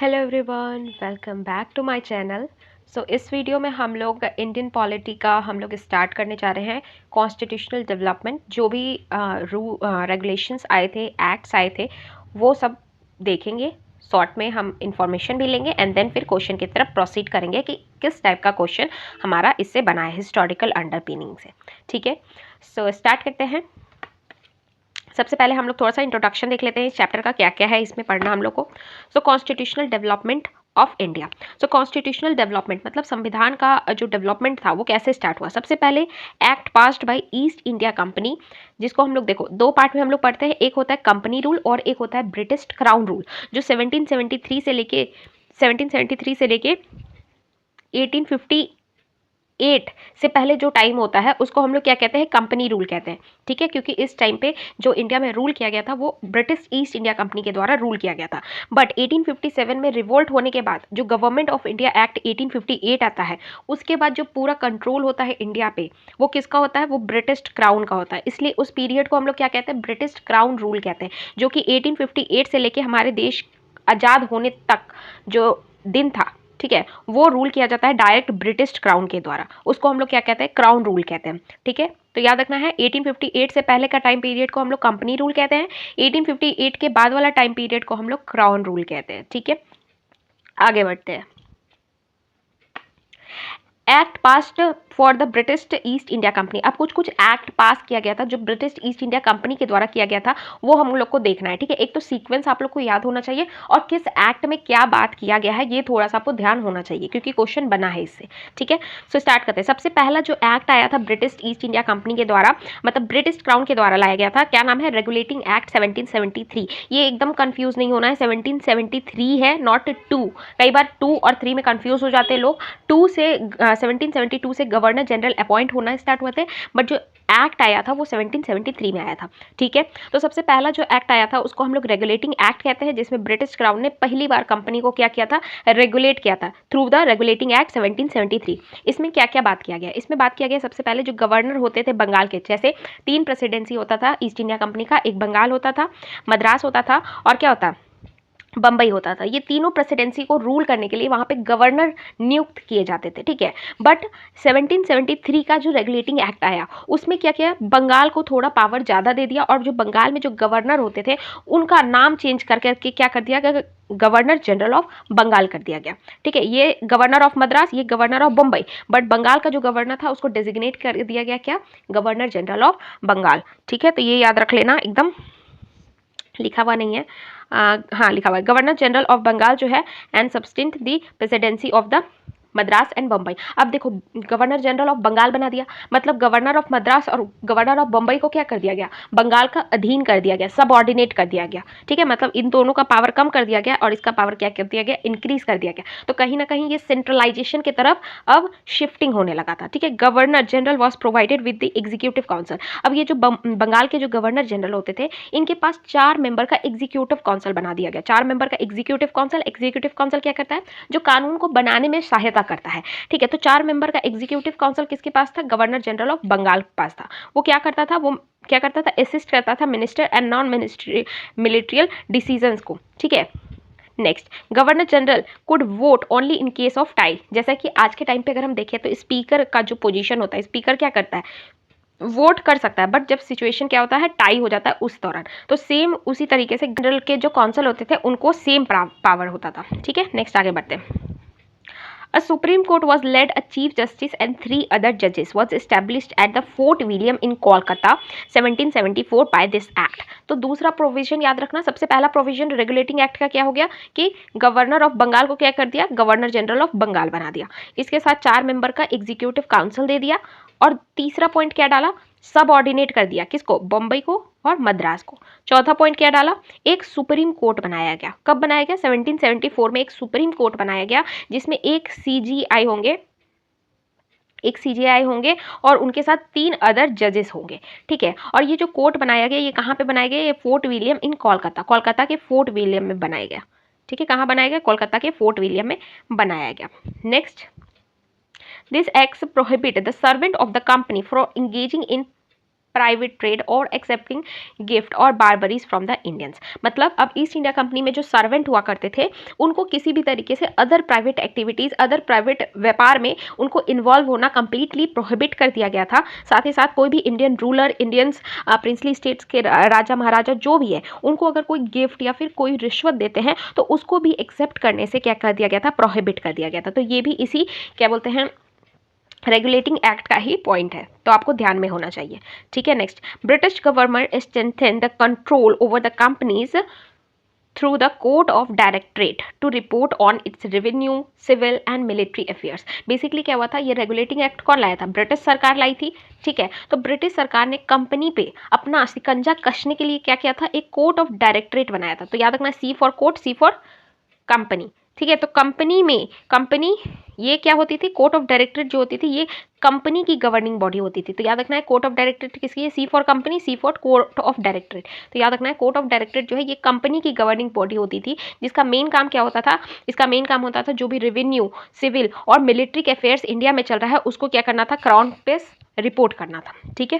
Hello everyone, welcome back to my channel. इस video में हम लोग इंडियन पॉलिटी का स्टार्ट करने जा रहे हैं। कॉन्स्टिट्यूशनल डेवलपमेंट, जो भी रेगुलेशंस आए थे, एक्ट्स आए थे, वो सब देखेंगे। शॉर्ट में हम इंफॉर्मेशन भी लेंगे एंड देन फिर क्वेश्चन की तरफ प्रोसीड करेंगे कि किस टाइप का क्वेश्चन हमारा इससे बना है हिस्टोरिकल अंडरपिनिंग से। ठीक है, स्टार्ट करते हैं। सबसे पहले हम लोग थोड़ा सा इंट्रोडक्शन देख लेते हैं इस चैप्टर का क्या क्या है इसमें पढ़ना हम लोग को। Constitutional development of India. Constitutional development मतलब संविधान का जो डेवलपमेंट था वो कैसे स्टार्ट हुआ। सबसे पहले act passed by east India company, जिसको हम लोग देखो दो पार्ट में हम लोग पढ़ते हैं। एक होता है कंपनी रूल और एक होता है ब्रिटिश क्राउन रूल, जो 1773 से लेके 1858 से पहले जो टाइम होता है उसको हम लोग क्या कहते हैं, कंपनी रूल कहते हैं। ठीक है, क्योंकि इस टाइम पे जो इंडिया में रूल किया गया था वो ब्रिटिश ईस्ट इंडिया कंपनी के द्वारा रूल किया गया था। बट 1857 में रिवोल्ट होने के बाद जो गवर्नमेंट ऑफ इंडिया एक्ट 1858 आता है, उसके बाद जो पूरा कंट्रोल होता है इंडिया पे वो किसका होता है, वो ब्रिटिश क्राउन का होता है। इसलिए उस पीरियड को हम लोग क्या कहते हैं, ब्रिटिश क्राउन रूल कहते हैं, जो कि 1858 से लेके हमारे देश आज़ाद होने तक जो दिन था, ठीक है, वो रूल किया जाता है डायरेक्ट ब्रिटिश क्राउन के द्वारा। उसको हम लोग क्या कहते हैं, क्राउन रूल कहते हैं। ठीक है, तो याद रखना है 1858 से पहले का टाइम पीरियड को हम लोग कंपनी रूल कहते हैं, 1858 के बाद वाला टाइम पीरियड को हम लोग क्राउन रूल कहते हैं। ठीक है, आगे बढ़ते हैं। Act passed for the British east India company. अब कुछ कुछ एक्ट पास किया गया था जो ब्रिटिश ईस्ट इंडिया कंपनी के द्वारा किया गया था, वो हम लोग को देखना है। ठीक है, एक तो सीक्वेंस आप लोग को याद होना चाहिए और किस एक्ट में क्या बात किया गया है ये थोड़ा सा आपको ध्यान होना चाहिए, क्योंकि क्वेश्चन बना है इससे। ठीक है, स्टार्ट करते हैं। सबसे पहला जो एक्ट आया था ब्रिटिश ईस्ट इंडिया कंपनी के द्वारा, मतलब ब्रिटिश क्राउन के द्वारा लाया गया था, क्या नाम है, रेगुलेटिंग एक्ट 1773। ये एकदम कंफ्यूज नहीं होना है, 1773 है, नॉट 2। कई बार 2 और 3 में कंफ्यूज हो जाते हैं लोग। 1772 से गवर्नर जनरल अपॉइंट होना स्टार्ट हुए थे, बट जो एक्ट आया था वो 1773 में आया था। ठीक है, तो सबसे पहला जो एक्ट आया था उसको हम लोग रेगुलेटिंग एक्ट कहते हैं, जिसमें ब्रिटिश क्राउन ने पहली बार कंपनी को क्या किया था, रेगुलेट किया था थ्रू द रेगुलेटिंग एक्ट 1773। इसमें क्या क्या बात किया गया, इसमें बात किया गया सबसे पहले जो गवर्नर होते थे बंगाल के, जैसे 3 प्रेसिडेंसी होता था ईस्ट इंडिया कंपनी का, एक बंगाल होता था, मद्रास होता था और क्या होता बम्बई होता था। ये तीनों प्रेसिडेंसी को रूल करने के लिए वहाँ पे गवर्नर नियुक्त किए जाते थे। ठीक है, बट 1773 का जो रेगुलेटिंग एक्ट आया उसमें क्या किया, बंगाल को थोड़ा पावर ज़्यादा दे दिया और जो बंगाल में जो गवर्नर होते थे उनका नाम चेंज करके क्या कर दिया गया, गवर्नर जनरल ऑफ बंगाल कर दिया गया। ठीक है, ये गवर्नर ऑफ मद्रास, ये governor of Bombay, but Bengal का जो गवर्नर था उसको डेजिग्नेट कर दिया गया क्या, गवर्नर जनरल ऑफ बंगाल। ठीक है, तो ये याद रख लेना, एकदम लिखा हुआ नहीं है, हाँ लिखा हुआ है, गवर्नर जनरल ऑफ बंगाल जो है एंड सब्सटेंट the presidency of the Madras and Bombay. अब देखो गवर्नर जनरल ऑफ बंगाल बना दिया, मतलब गवर्नर ऑफ मद्रास और गवर्नर ऑफ बम्बई को क्या कर दिया गया, बंगाल का अधीन कर दिया गया, सबऑर्डिनेट कर दिया गया। ठीक है, मतलब इन दोनों का पावर कम कर दिया गया और इसका पावर क्या कर दिया गया, इंक्रीज कर दिया गया। तो कहीं ना कहीं ये सेंट्रलाइजेशन की तरफ अब शिफ्टिंग होने लगा था। ठीक है, governor general was provided with the executive council. अब ये जो बंगाल के जो गवर्नर जनरल होते थे इनके पास 4 मेंबर का एग्जीक्यूटिव काउंसिल बना दिया गया। 4 मेंबर का एग्जीक्यूटिव काउंसिल क्या करता है, जो कानून को बनाने में सहायता करता है। ठीक है, तो 4 मेंबर का एग्जीक्यूटिव काउंसिल किसके पास था, गवर्नर जनरल ऑफ बंगाल के पास था। वो क्या करता था, असिस्ट करता था मिनिस्टर एंड नॉन मिलिट्रियल डिसीजंस को। ठीक है, next, governor general could vote only in case of tie. जैसा कि आज के टाइम पे अगर हम देखें तो स्पीकर का जो पोजीशन होता है, स्पीकर क्या करता है, वोट कर सकता है, बट जब सिचुएशन क्या होता है, टाई हो जाता है उस दौरान। तो सेम उसी तरीके से जनरल के जो काउंसिल होते थे उनको सेम पावर होता था। ठीक है, नेक्स्ट आगे बढ़ते हैं। A Supreme Court was led a Chief Justice and 3 other judges was established at the Fort William in Kolkata 1774 by this act। तो दूसरा प्रोविजन याद रखना, सबसे पहला प्रोविजन रेगुलेटिंग एक्ट का क्या हो गया कि गवर्नर ऑफ बंगाल को क्या कर दिया, गवर्नर जनरल ऑफ बंगाल बना दिया। इसके साथ 4 मेंबर का एग्जीक्यूटिव काउंसिल दे दिया और तीसरा पॉइंट क्या डाला, सब ऑर्डिनेट कर दिया, किसको, बम्बई को और मद्रास को। चौथा पॉइंट क्या डाला, एक सुप्रीम कोर्ट बनाया गया। कब बनाया गया, 1774 में एक सुप्रीम कोर्ट बनाया गया, जिसमें एक सीजीआई होंगे और उनके साथ 3 अदर जजेस होंगे। ठीक है, और ये जो कोर्ट बनाया गया ये कहाँ पे बनाया गया, ये फोर्ट विलियम इन कोलकाता के फोर्ट विलियम में बनाया गया। ठीक है, कहाँ बनाया गया, कोलकाता के फोर्ट विलियम में बनाया गया। Next, this act prohibit the servant of the company from engaging in private trade और एक्सेप्टिंग गिफ्ट और बारबरीज फ्रॉम द इंडियंस। मतलब अब ईस्ट इंडिया कंपनी में जो सर्वेंट हुआ करते थे उनको किसी भी तरीके से other private activities, other private व्यापार में उनको इन्वॉल्व होना कंप्लीटली प्रोहिबिट कर दिया गया था। साथ ही साथ कोई भी Indian ruler, Indians princely states के राजा महाराजा जो भी है, उनको अगर कोई गिफ्ट या फिर कोई रिश्वत देते हैं तो उसको भी एक्सेप्ट करने से क्या कर दिया गया था, प्रोहिबिट कर दिया गया था। तो ये भी इसी क्या बोलते हैं रेगुलेटिंग एक्ट का ही पॉइंट है, तो आपको ध्यान में होना चाहिए। ठीक है, next, British government strengthen the control over the companies through the code of directorate to report on its revenue, civil and military affairs. Basically क्या हुआ था, ये रेगुलेटिंग एक्ट कौन लाया था, ब्रिटिश सरकार लाई थी। ठीक है, तो ब्रिटिश सरकार ने कंपनी पे अपना शिकंजा कसने के लिए क्या किया था, एक कोड ऑफ डायरेक्टरेट बनाया था। तो याद रखना, C for court, C for company. ठीक है, तो कंपनी में कंपनी ये क्या होती थी, कोर्ट ऑफ डायरेक्टरेट जो होती थी ये कंपनी की गवर्निंग बॉडी होती थी। तो याद रखना है कोर्ट ऑफ डायरेक्टरेट किसकी है, C for company, C for court of directorate. तो याद रखना है कोर्ट ऑफ डायरेक्टरेट जो है ये कंपनी की गवर्निंग बॉडी होती थी, जिसका मेन काम क्या होता था, इसका मेन काम होता था जो भी रेवेन्यू, सिविल और मिलिट्री के अफेयर्स इंडिया में चल रहा है उसको क्या करना था, क्राउन पे रिपोर्ट करना था। ठीक है,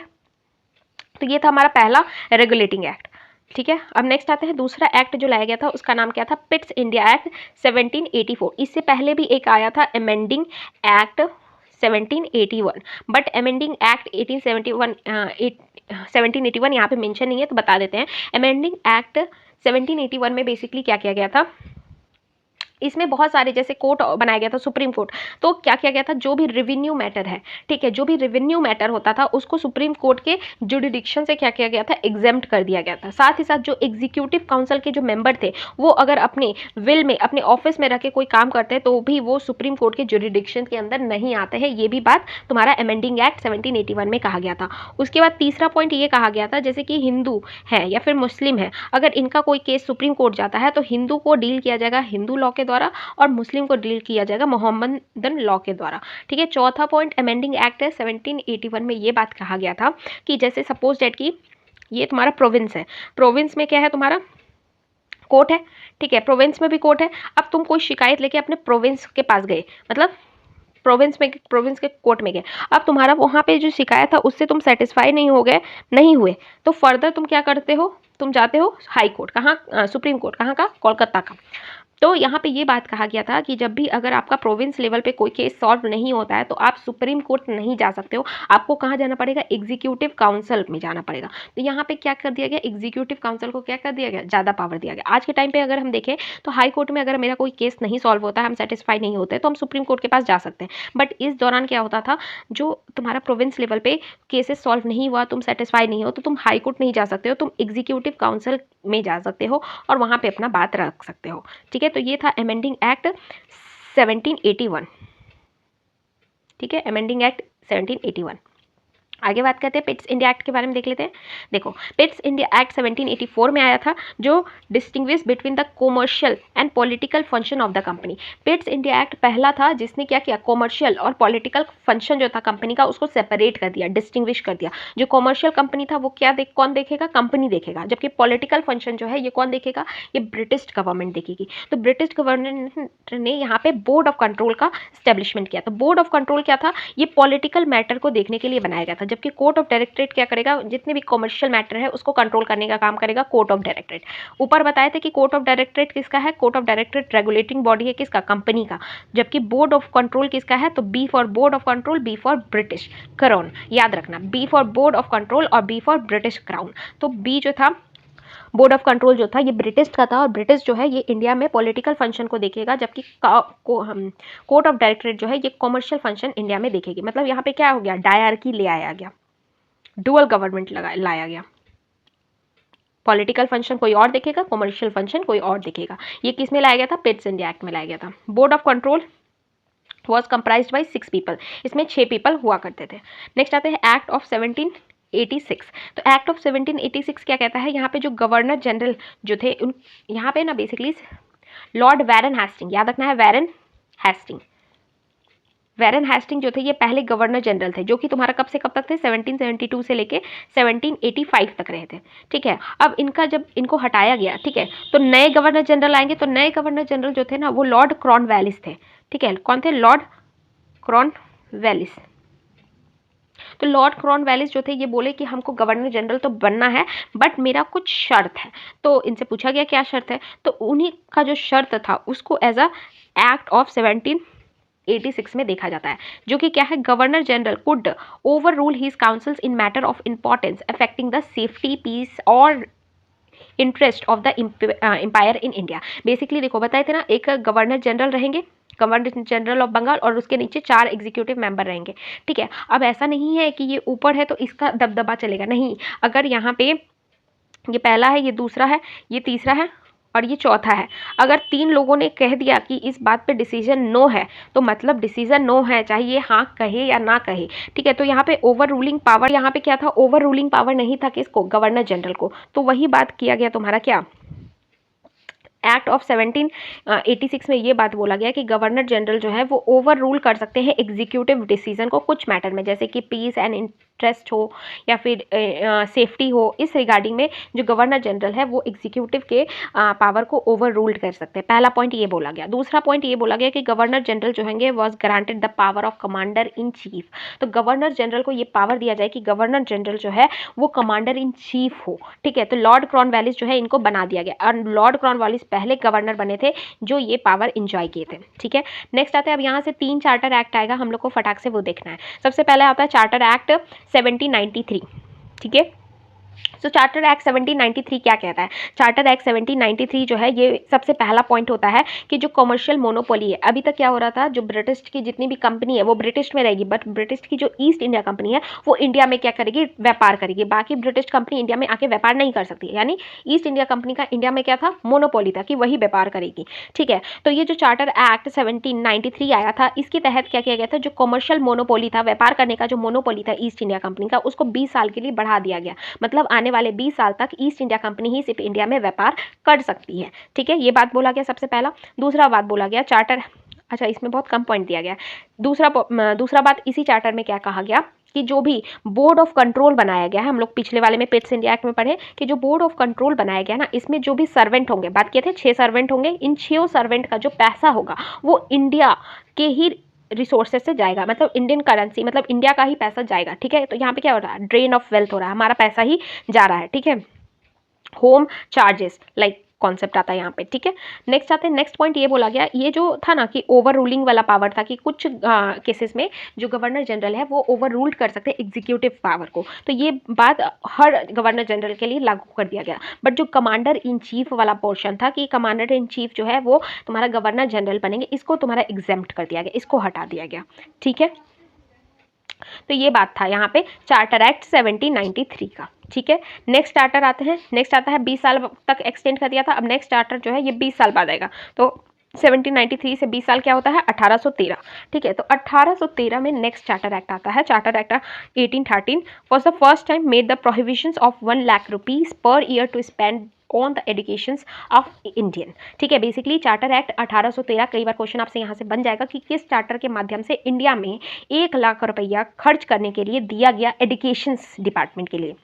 तो ये था हमारा पहला रेगुलेटिंग एक्ट। ठीक है, अब नेक्स्ट आते हैं दूसरा एक्ट जो लाया गया था, उसका नाम क्या था, पिट्स इंडिया एक्ट 1784। इससे पहले भी एक आया था amending act 1781, but amending act 1781 यहाँ पे मेंशन नहीं है तो बता देते हैं। अमेंडिंग एक्ट 1781 में बेसिकली क्या किया गया था, इसमें बहुत सारे जैसे कोर्ट बनाया गया था, सुप्रीम कोर्ट। तो क्या किया गया था, जो भी रेवेन्यू मैटर है, ठीक है, जो भी रेवेन्यू मैटर होता था उसको सुप्रीम कोर्ट के जुडिडिक्शन से क्या किया गया था, एग्जेम्प्ट कर दिया गया था। साथ ही साथ जो एग्जीक्यूटिव काउंसिल के जो मेंबर थे वो अगर अपने विल में, अपने ऑफिस में रह के कोई काम करते हैं तो भी वो सुप्रीम कोर्ट के जुडिडिक्शन के अंदर नहीं आते हैं। ये भी बात तुम्हारा अमेंडिंग एक्ट 1781 में कहा गया था। उसके बाद तीसरा पॉइंट ये कहा गया था, जैसे कि हिंदू है या फिर मुस्लिम है, अगर इनका कोई केस सुप्रीम कोर्ट जाता है तो हिंदू को डील किया जाएगा हिंदू लॉ के द्वारा और मुस्लिम को डील किया जाएगा मोहम्मदन लॉ के द्वारा। ठीक है, चौथा पॉइंट अमेंडिंग एक्ट 1781 में ये बात कहा गया था कि जैसे सपोज डेट की ये तुम्हारा प्रोविंस है, प्रोविंस में क्या है, तुम्हारा कोर्ट है। ठीक है, प्रोविंस में भी कोर्ट है। अब तुम कोई शिकायत लेके अपने प्रोविंस के पास गए, मतलब प्रोविंस के कोर्ट में गए, अब तुम्हारा वहाँ पे जो शिकायत था उससे तुम सेटिस्फाई नहीं हुए, तो फर्दर तुम क्या करते हो, तुम जाते हो हाई कोर्ट, कहाँ, सुप्रीम कोर्ट, कहाँ का, कोलकाता का। तो यहाँ पे ये बात कहा गया था कि जब भी अगर आपका प्रोविंस लेवल पे कोई केस सॉल्व नहीं होता है तो आप सुप्रीम कोर्ट नहीं जा सकते हो, आपको कहाँ जाना पड़ेगा, एग्जीक्यूटिव काउंसिल में जाना पड़ेगा। तो यहाँ पे क्या कर दिया गया, एग्जीक्यूटिव काउंसिल को क्या कर दिया गया, ज़्यादा पावर दिया गया। आज के टाइम पे अगर हम देखें तो हाई कोर्ट में अगर मेरा कोई केस नहीं सॉल्व होता है, हम सेटिस्फाई नहीं होते तो हम सुप्रीम कोर्ट के पास जा सकते हैं। बट इस दौरान क्या होता था, जो तुम्हारा प्रोविंस लेवल पे केसेस सॉल्व नहीं हुआ, तुम सेटिस्फाई नहीं हो, तो तुम हाई कोर्ट नहीं जा सकते हो, तुम एग्जीक्यूटिव काउंसिल में जा सकते हो और वहाँ पे अपना बात रख सकते हो। ठीक है, तो ये था अमेंडिंग एक्ट 1781। ठीक है, अमेंडिंग एक्ट 1781। आगे बात करते हैं पिट्स इंडिया एक्ट के बारे में, देख लेते हैं। देखो, पिट्स इंडिया एक्ट 1784 में आया था जो distinguish between the commercial and political function of the company. Pitt's India act पहला था जिसने क्या किया, कॉमर्शियल और पॉलिटिकल फंक्शन जो था कंपनी का उसको सेपरेट कर दिया, डिस्टिंग्विश कर दिया। जो कॉमर्शियल कंपनी था वो क्या कौन देखेगा, कंपनी देखेगा, जबकि पॉलिटिकल फंक्शन जो है ये कौन देखेगा, ये ब्रिटिश गवर्नमेंट देखेगी। तो ब्रिटिश गवर्नमेंट ने यहाँ पे बोर्ड ऑफ कंट्रोल का स्टैब्लिशमेंट किया। तो बोर्ड ऑफ कंट्रोल क्या था, ये पॉलिटिकल मैटर को देखने के लिए बनाया गया था, जबकि कोर्ट ऑफ डायरेक्टरेट क्या करेगा, जितने भी कॉमर्शियल मैटर है उसको कंट्रोल करने का काम करेगा कोर्ट ऑफ डायरेक्टरेट। ऊपर बताए थे कि कोर्ट ऑफ डायरेक्टरेट किसका है, court of directorate regulating body है किसका, कंपनी का, जबकि बोर्ड ऑफ कंट्रोल किसका है, तो B for board of control, B for British crown. याद रखना, B for board of control और बी फॉर ब्रिटिश क्राउन। तो बी जो था बोर्ड ऑफ कंट्रोल जो था ये ब्रिटिश का था और ब्रिटिश जो है ये इंडिया में पॉलिटिकल फंक्शन को देखेगा, जबकि कोर्ट ऑफ डायरेक्टरेट जो है ये कॉमर्शियल फंक्शन इंडिया में देखेगी। मतलब यहाँ पे क्या हो गया, डायरकी ले आया गया, डुअल गवर्नमेंट लाया गया। पॉलिटिकल फंक्शन कोई और देखेगा, कॉमर्शियल फंक्शन कोई और देखेगा। ये किस में लाया गया था, पिट्स इंडिया एक्ट में लाया गया था। Board of control was comprised by 6 people, इसमें 6 पीपल हुआ करते थे। नेक्स्ट आते हैं एक्ट ऑफ 1786। तो एक्ट ऑफ 1786 क्या कहता है, यहाँ पे जो गवर्नर जनरल जो थे उन यहाँ पे ना बेसिकली लॉर्ड वैरन हेस्टिंग, याद रखना है वैरन हेस्टिंग। वैरन हेस्टिंग जो थे ये पहले गवर्नर जनरल थे, जो कि तुम्हारा कब से कब तक थे, 1772 से लेके 1785 तक रहे थे। ठीक है, अब इनका जब इनको हटाया गया, ठीक है, तो नए गवर्नर जनरल आएंगे। तो नए गवर्नर जनरल जो थे ना वो लॉर्ड कॉर्नवालिस थे। ठीक है, कौन थे, लॉर्ड कॉर्नवालिस। तो लॉर्ड कॉर्नवालिस जो थे ये बोले कि हमको गवर्नर जनरल तो बनना है बट मेरा कुछ शर्त है। तो इनसे पूछा गया क्या शर्त है, तो उन्हीं का जो शर्त था उसको एज अ एक्ट ऑफ 1786 में देखा जाता है, जो कि क्या है, governor general could over rule his councils in matter of importance affecting the safety, peace और interest of the empire in India. Basically देखो बताए थे ना, एक गवर्नर जनरल रहेंगे, गवर्नर जनरल ऑफ बंगाल, और उसके नीचे 4 एग्जीक्यूटिव मेंबर रहेंगे। ठीक है, अब ऐसा नहीं है कि ये ऊपर है तो इसका दबदबा चलेगा, नहीं। अगर यहाँ पे ये पहला है, ये दूसरा है, ये तीसरा है और ये चौथा है, अगर 3 लोगों ने कह दिया कि इस बात पे डिसीजन नो है, तो मतलब डिसीजन नो है, चाहे ये हाँ कहे या ना कहे। ठीक है, तो यहाँ पे ओवर रूलिंग पावर, यहाँ पे क्या था, ओवर रूलिंग पावर नहीं था किसको, गवर्नर जनरल को। तो वही बात किया गया तुम्हारा क्या, एक्ट ऑफ 1786 में ये बात बोला गया कि गवर्नर जनरल जो है वो ओवर रूल कर सकते हैं एग्जीक्यूटिव डिसीजन को कुछ मैटर में, जैसे कि पीस एंड इंटरेस्ट हो या फिर सेफ्टी हो। इस रिगार्डिंग में जो गवर्नर जनरल है वो एग्जीक्यूटिव के पावर को ओवर रूल्ड कर सकते हैं। पहला पॉइंट ये बोला गया। दूसरा पॉइंट ये बोला गया कि गवर्नर जनरल जो होंगे was granted the power of commander in chief. तो गवर्नर जनरल को ये पावर दिया जाए कि गवर्नर जनरल जो है वो कमांडर इन चीफ हो। ठीक है, तो लॉर्ड कॉर्नवालिस जो है इनको बना दिया गया, और लॉर्ड कॉर्नवालिस पहले गवर्नर बने थे जो ये पावर इंजॉय किए थे। ठीक है, नेक्स्ट आते हैं, अब यहाँ से 3 चार्टर एक्ट आएगा, हम लोग को फटाक से वो देखना है। सबसे पहले आता है चार्टर एक्ट 1793। ठीक है, तो चार्टर एक्ट 1793 क्या कहता है, चार्टर एक्ट 1793 जो है ये सबसे पहला पॉइंट होता है कि जो कमर्शियल मोनोपोली है, अभी तक क्या हो रहा था, जो ब्रिटिश की जितनी भी कंपनी है वो ब्रिटिश में रहेगी, बट ब्रिटिश की जो ईस्ट इंडिया कंपनी है वो इंडिया में क्या करेगी, व्यापार करेगी। बाकी ब्रिटिश कंपनी इंडिया में आके व्यापार नहीं कर सकती, यानी ईस्ट इंडिया कंपनी का इंडिया में क्या था, मोनोपोली था कि वही व्यापार करेगी। ठीक है, तो ये जो चार्टर एक्ट 1793 आया था, इसके तहत क्या किया गया था, जो कमर्शियल मोनोपोली था, व्यापार करने का जो मोनोपोली था ईस्ट इंडिया कंपनी का, उसको 20 साल के लिए बढ़ा दिया गया। मतलब आने वाले 20 साल तक ईस्ट इंडिया कंपनी ही सिर्फ इंडिया में व्यापार कर सकती है। ठीक है, ये बात बोला गया सबसे पहला। दूसरा बात बोला गया चार्टर, अच्छा इसमें बहुत कम पॉइंट दिया गया। दूसरा बात इसी चार्टर में क्या कहा गया कि जो भी बोर्ड ऑफ कंट्रोल बनाया गया है, हम लोग पिछले वाले में पिट्स इंडिया एक्ट में पढ़े कि जो बोर्ड ऑफ कंट्रोल बनाया गया ना, इसमें जो भी सर्वेंट होंगे, बात किए थे 6 सर्वेंट होंगे, इन 6 सर्वेंट का जो पैसा होगा वो इंडिया के ही रिसोर्सेज से जाएगा, मतलब इंडियन करेंसी, मतलब इंडिया का ही पैसा जाएगा। ठीक है, तो यहाँ पे क्या हो रहा है, ड्रेन ऑफ वेल्थ हो रहा है, हमारा पैसा ही जा रहा है। ठीक है, होम चार्जेस लाइक कॉन्सेप्ट आता है यहाँ पे। ठीक है, नेक्स्ट आते हैं, नेक्स्ट पॉइंट ये बोला गया, ये जो था ना कि ओवर रूलिंग वाला पावर था कि कुछ केसेस में जो गवर्नर जनरल है वो ओवर रूल्ड कर सकते हैं एग्जीक्यूटिव पावर को, तो ये बात हर गवर्नर जनरल के लिए लागू कर दिया गया। बट जो कमांडर इन चीफ वाला पोर्शन था कि कमांडर इन चीफ जो है वो तुम्हारा गवर्नर जनरल बनेंगे, इसको तुम्हारा एग्जेम्प्ट कर दिया गया, इसको हटा दिया गया। ठीक है, तो ये बात था यहाँ पे चार्टर एक्ट 1793 का। ठीक है, नेक्स्ट चार्टर आते हैं, नेक्स्ट आता है 20 साल तक एक्सटेंड कर दिया था, अब नेक्स्ट चार्टर जो है ये 20 साल बाद आएगा। तो 1793 से 20 साल क्या होता है, 1813। ठीक है, तो 1813 में नेक्स्ट चार्टर एक्ट आता है, charter act 1813 was the first time made the prohibitions of 1 lakh rupees per year to spend on the education of Indian. ठीक है, बेसिकली चार्टर एक्ट 1813, कई बार क्वेश्चन आपसे यहाँ से बन जाएगा कि किस चार्टर के माध्यम से इंडिया में 1 लाख रुपया खर्च करने के लिए दिया गया एजुकेशन डिपार्टमेंट के लिए,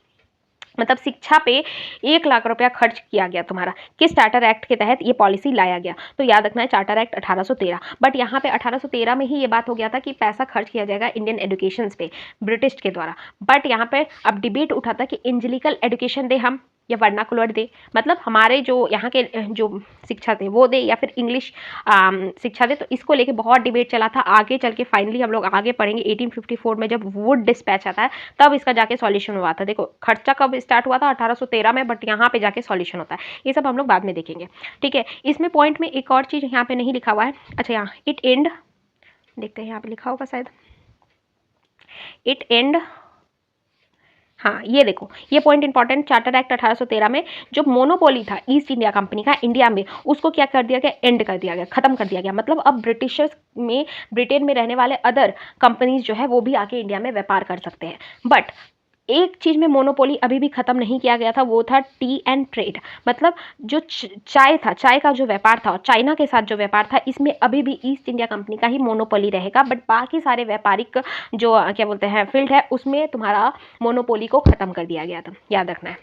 मतलब शिक्षा पे 1 लाख रुपया खर्च किया गया तुम्हारा, किस चार्टर एक्ट के तहत ये पॉलिसी लाया गया। तो याद रखना है चार्टर एक्ट 1813। बट यहाँ पे 1813 में ही ये बात हो गया था कि पैसा खर्च किया जाएगा इंडियन एजुकेशन पे ब्रिटिश के द्वारा। बट यहाँ पे अब डिबेट उठा था कि एंजेलिकल एजुकेशन दे हम या वर्नाकुलर दे, मतलब हमारे जो यहाँ के जो शिक्षा थे वो दे या फिर इंग्लिश शिक्षा दे। तो इसको लेके बहुत डिबेट चला था, आगे चल के फाइनली हम लोग आगे पढ़ेंगे 1854 में जब वुड डिस्पैच आता है तब इसका जाके सॉल्यूशन हुआ था। देखो खर्चा कब स्टार्ट हुआ था, 1813 में, बट यहाँ पे जाके सॉल्यूशन होता है। ये सब हम लोग बाद में देखेंगे। ठीक है, इसमें पॉइंट में एक और चीज़ यहाँ पे नहीं लिखा हुआ है, अच्छा यहाँ इट एंड, देखते हैं यहाँ पे लिखा होगा शायद, इट एंड, हाँ ये देखो ये पॉइंट इंपॉर्टेंट, चार्टर एक्ट 1813 में जो मोनोपोली था ईस्ट इंडिया कंपनी का इंडिया में, उसको क्या कर दिया गया, एंड कर दिया गया, खत्म कर दिया गया। मतलब अब ब्रिटिशर्स में, ब्रिटेन में रहने वाले अदर कंपनीज जो है वो भी आके इंडिया में व्यापार कर सकते हैं। बट एक चीज़ में मोनोपोली अभी भी खत्म नहीं किया गया था, वो था टी एंड ट्रेड, मतलब जो चाय था, चाय का जो व्यापार था और चाइना के साथ जो व्यापार था, इसमें अभी भी ईस्ट इंडिया कंपनी का ही मोनोपोली रहेगा। बट बाकी सारे व्यापारिक जो क्या बोलते हैं फील्ड है उसमें तुम्हारा मोनोपोली को ख़त्म कर दिया गया था, याद रखना है।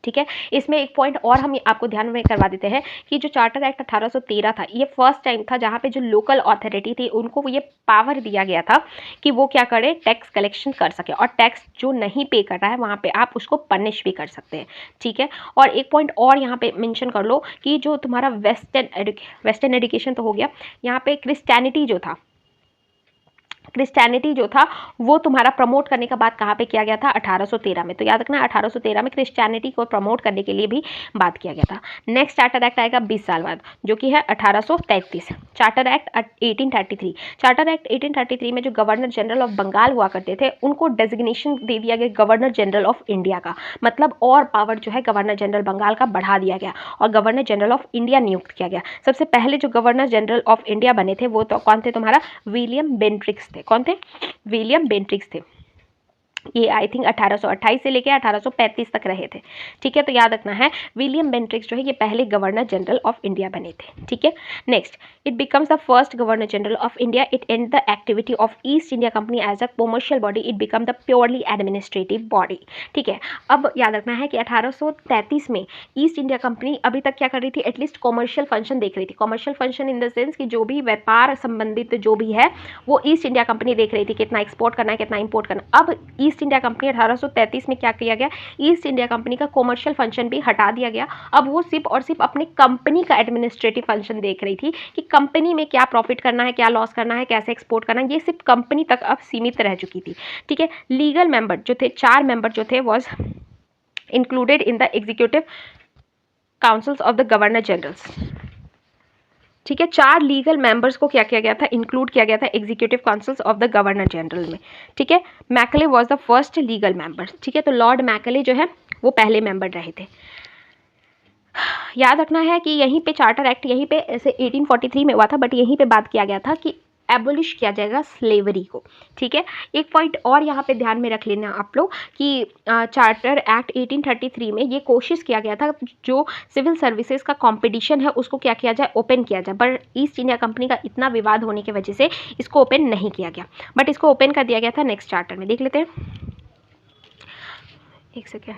ठीक है। इसमें एक पॉइंट और हम आपको ध्यान में करवा देते हैं कि जो चार्टर एक्ट 1813 था, ये फर्स्ट टाइम था जहाँ पे जो लोकल अथॉरिटी थी उनको ये पावर दिया गया था कि वो क्या करे, टैक्स कलेक्शन कर सके, और टैक्स जो नहीं पे कर रहा है वहाँ पे आप उसको पनिश भी कर सकते हैं, ठीक है। और एक पॉइंट और यहाँ पे मेंशन कर लो कि जो तुम्हारा वेस्टर्न एजुकेशन तो हो गया, यहाँ पे क्रिश्चियनिटी जो था वो तुम्हारा प्रमोट करने का बात कहाँ पे किया गया था, 1813 में। तो याद रखना 1813 में क्रिश्चियनिटी को प्रमोट करने के लिए भी बात किया गया था। नेक्स्ट चार्टर एक्ट आएगा 20 साल बाद, जो कि है 1833। Charter act 1833। चार्टर एक्ट 1833 में जो गवर्नर जनरल ऑफ बंगाल हुआ करते थे उनको डेजिग्नेशन दे दिया गया गवर्नर जनरल ऑफ इंडिया का, मतलब और पावर जो है गवर्नर जनरल बंगाल का बढ़ा दिया गया और गवर्नर जनरल ऑफ इंडिया नियुक्त किया गया। सबसे पहले जो गवर्नर जनरल ऑफ इंडिया बने थे वो तो कौन थे, तुम्हारा विलियम बेंट्रिक्स थे। कौन थे, विलियम बेंट्रिक्स थे। ये आई थिंक 1828 से लेकर 1835 तक रहे थे, ठीक है। तो याद रखना है विलियम बेंट्रिक्स जो है ये पहले गवर्नर जनरल ऑफ इंडिया बने थे, ठीक है। Next, it becomes the first governor general of India. It end the activity of East India company as a commercial body. It become the purely administrative body, ठीक है। अब याद रखना है कि 1833 में ईस्ट इंडिया कंपनी अभी तक क्या कर रही थी, एटलीस्ट कॉमर्शियल फंक्शन देख रही थी। Commercial function in the sense कि जो भी व्यापार संबंधित जो भी है वो ईस्ट इंडिया कंपनी देख रही थी, कितना एक्सपोर्ट करना है, कितना इंपोर्ट करना। अब ईस्ट इंडिया कंपनी 1833 में क्या किया गया, ईस्ट इंडिया कंपनी का कॉमर्शियल फंक्शन भी हटा दिया गया। अब वो सिर्फ और सिर्फ अपनी कंपनी का एडमिनिस्ट्रेटिव फंक्शन देख रही थी कि कंपनी में क्या प्रॉफिट करना है, क्या लॉस करना है, कैसे एक्सपोर्ट करना है, ये सिर्फ कंपनी तक अब सीमित रह चुकी थी, ठीक है। लीगल मेंबर जो थे, 4 मेंबर जो थे was included in the executive councils of the governor generals, ठीक है। 4 लीगल मेंबर्स को क्या किया गया था, इंक्लूड किया गया था executive councils of the governor general में, ठीक है। McClay was the first legal member, ठीक है। तो लॉर्ड मैकले जो है वो पहले मेंबर रहे थे। याद रखना है कि यहीं पे चार्टर एक्ट यहीं पे ऐसे 1843 में हुआ था, बट यहीं पे बात किया गया था कि एबोलिश किया जाएगा स्लेवरी को, ठीक है। एक पॉइंट और यहाँ पे ध्यान में रख लेना आप लोग कि चार्टर एक्ट 1833 में ये कोशिश किया गया था जो सिविल सर्विसेज का कंपटीशन है उसको क्या किया जाए, ओपन किया जाए, पर ईस्ट इंडिया कंपनी का इतना विवाद होने की वजह से इसको ओपन नहीं किया गया, बट इसको ओपन कर दिया गया था नेक्स्ट चार्टर में। देख लेते हैं, एक सेकेंड।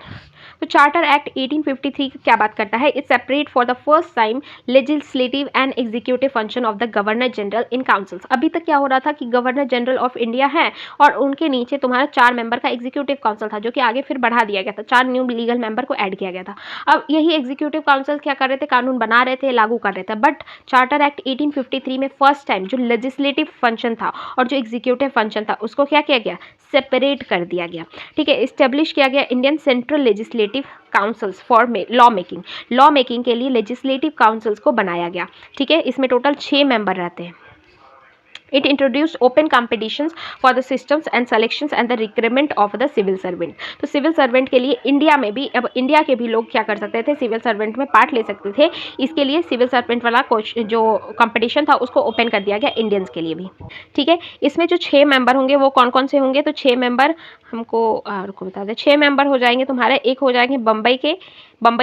तो चार्टर एक्ट 1853 क्या बात करता है, it separate for the first time legislative and executive function of the governor general in councils. अभी तक क्या हो रहा था कि गवर्नर जनरल ऑफ इंडिया है और उनके नीचे तुम्हारा 4 मेंबर का एग्जीक्यूटिव काउंसिल था, जो कि आगे फिर बढ़ा दिया गया था, 4 न्यू लीगल मेंबर को ऐड किया गया था। अब यही एग्जीक्यूटिव काउंसिल क्या कर रहे थे, कानून बना रहे थे, लागू कर रहे थे, बट चार्टर एक्ट 1853 में फर्स्ट टाइम जो लेजिस्लेटिव फंक्शन था और जो एग्जीक्यूटिव फंक्शन था उसको क्या किया गया, सेपरेट कर दिया गया, ठीक है। इस्टेब्लिश किया गया Indian central legislative councils for law making के लिए लेजिस्लेटिव काउंसिल्स को बनाया गया, ठीक है। इसमें टोटल 6 मेंबर रहते हैं। It introduced open competitions for the systems and selections and the recruitment of the civil servant. तो सिविल सर्वेंट के लिए इंडिया में भी, अब इंडिया के भी लोग क्या कर सकते थे, सिविल सर्वेंट में पार्ट ले सकते थे। इसके लिए सिविल सर्वेंट वाला जो कंपटीशन था उसको ओपन कर दिया गया इंडियंस के लिए भी, ठीक है। इसमें जो 6 मेंबर होंगे वो कौन कौन से होंगे, तो 6 मेंबर हमको रुको बता दें। 6 मेंबर हो जाएंगे तुम्हारे, एक हो जाएंगे बम्बई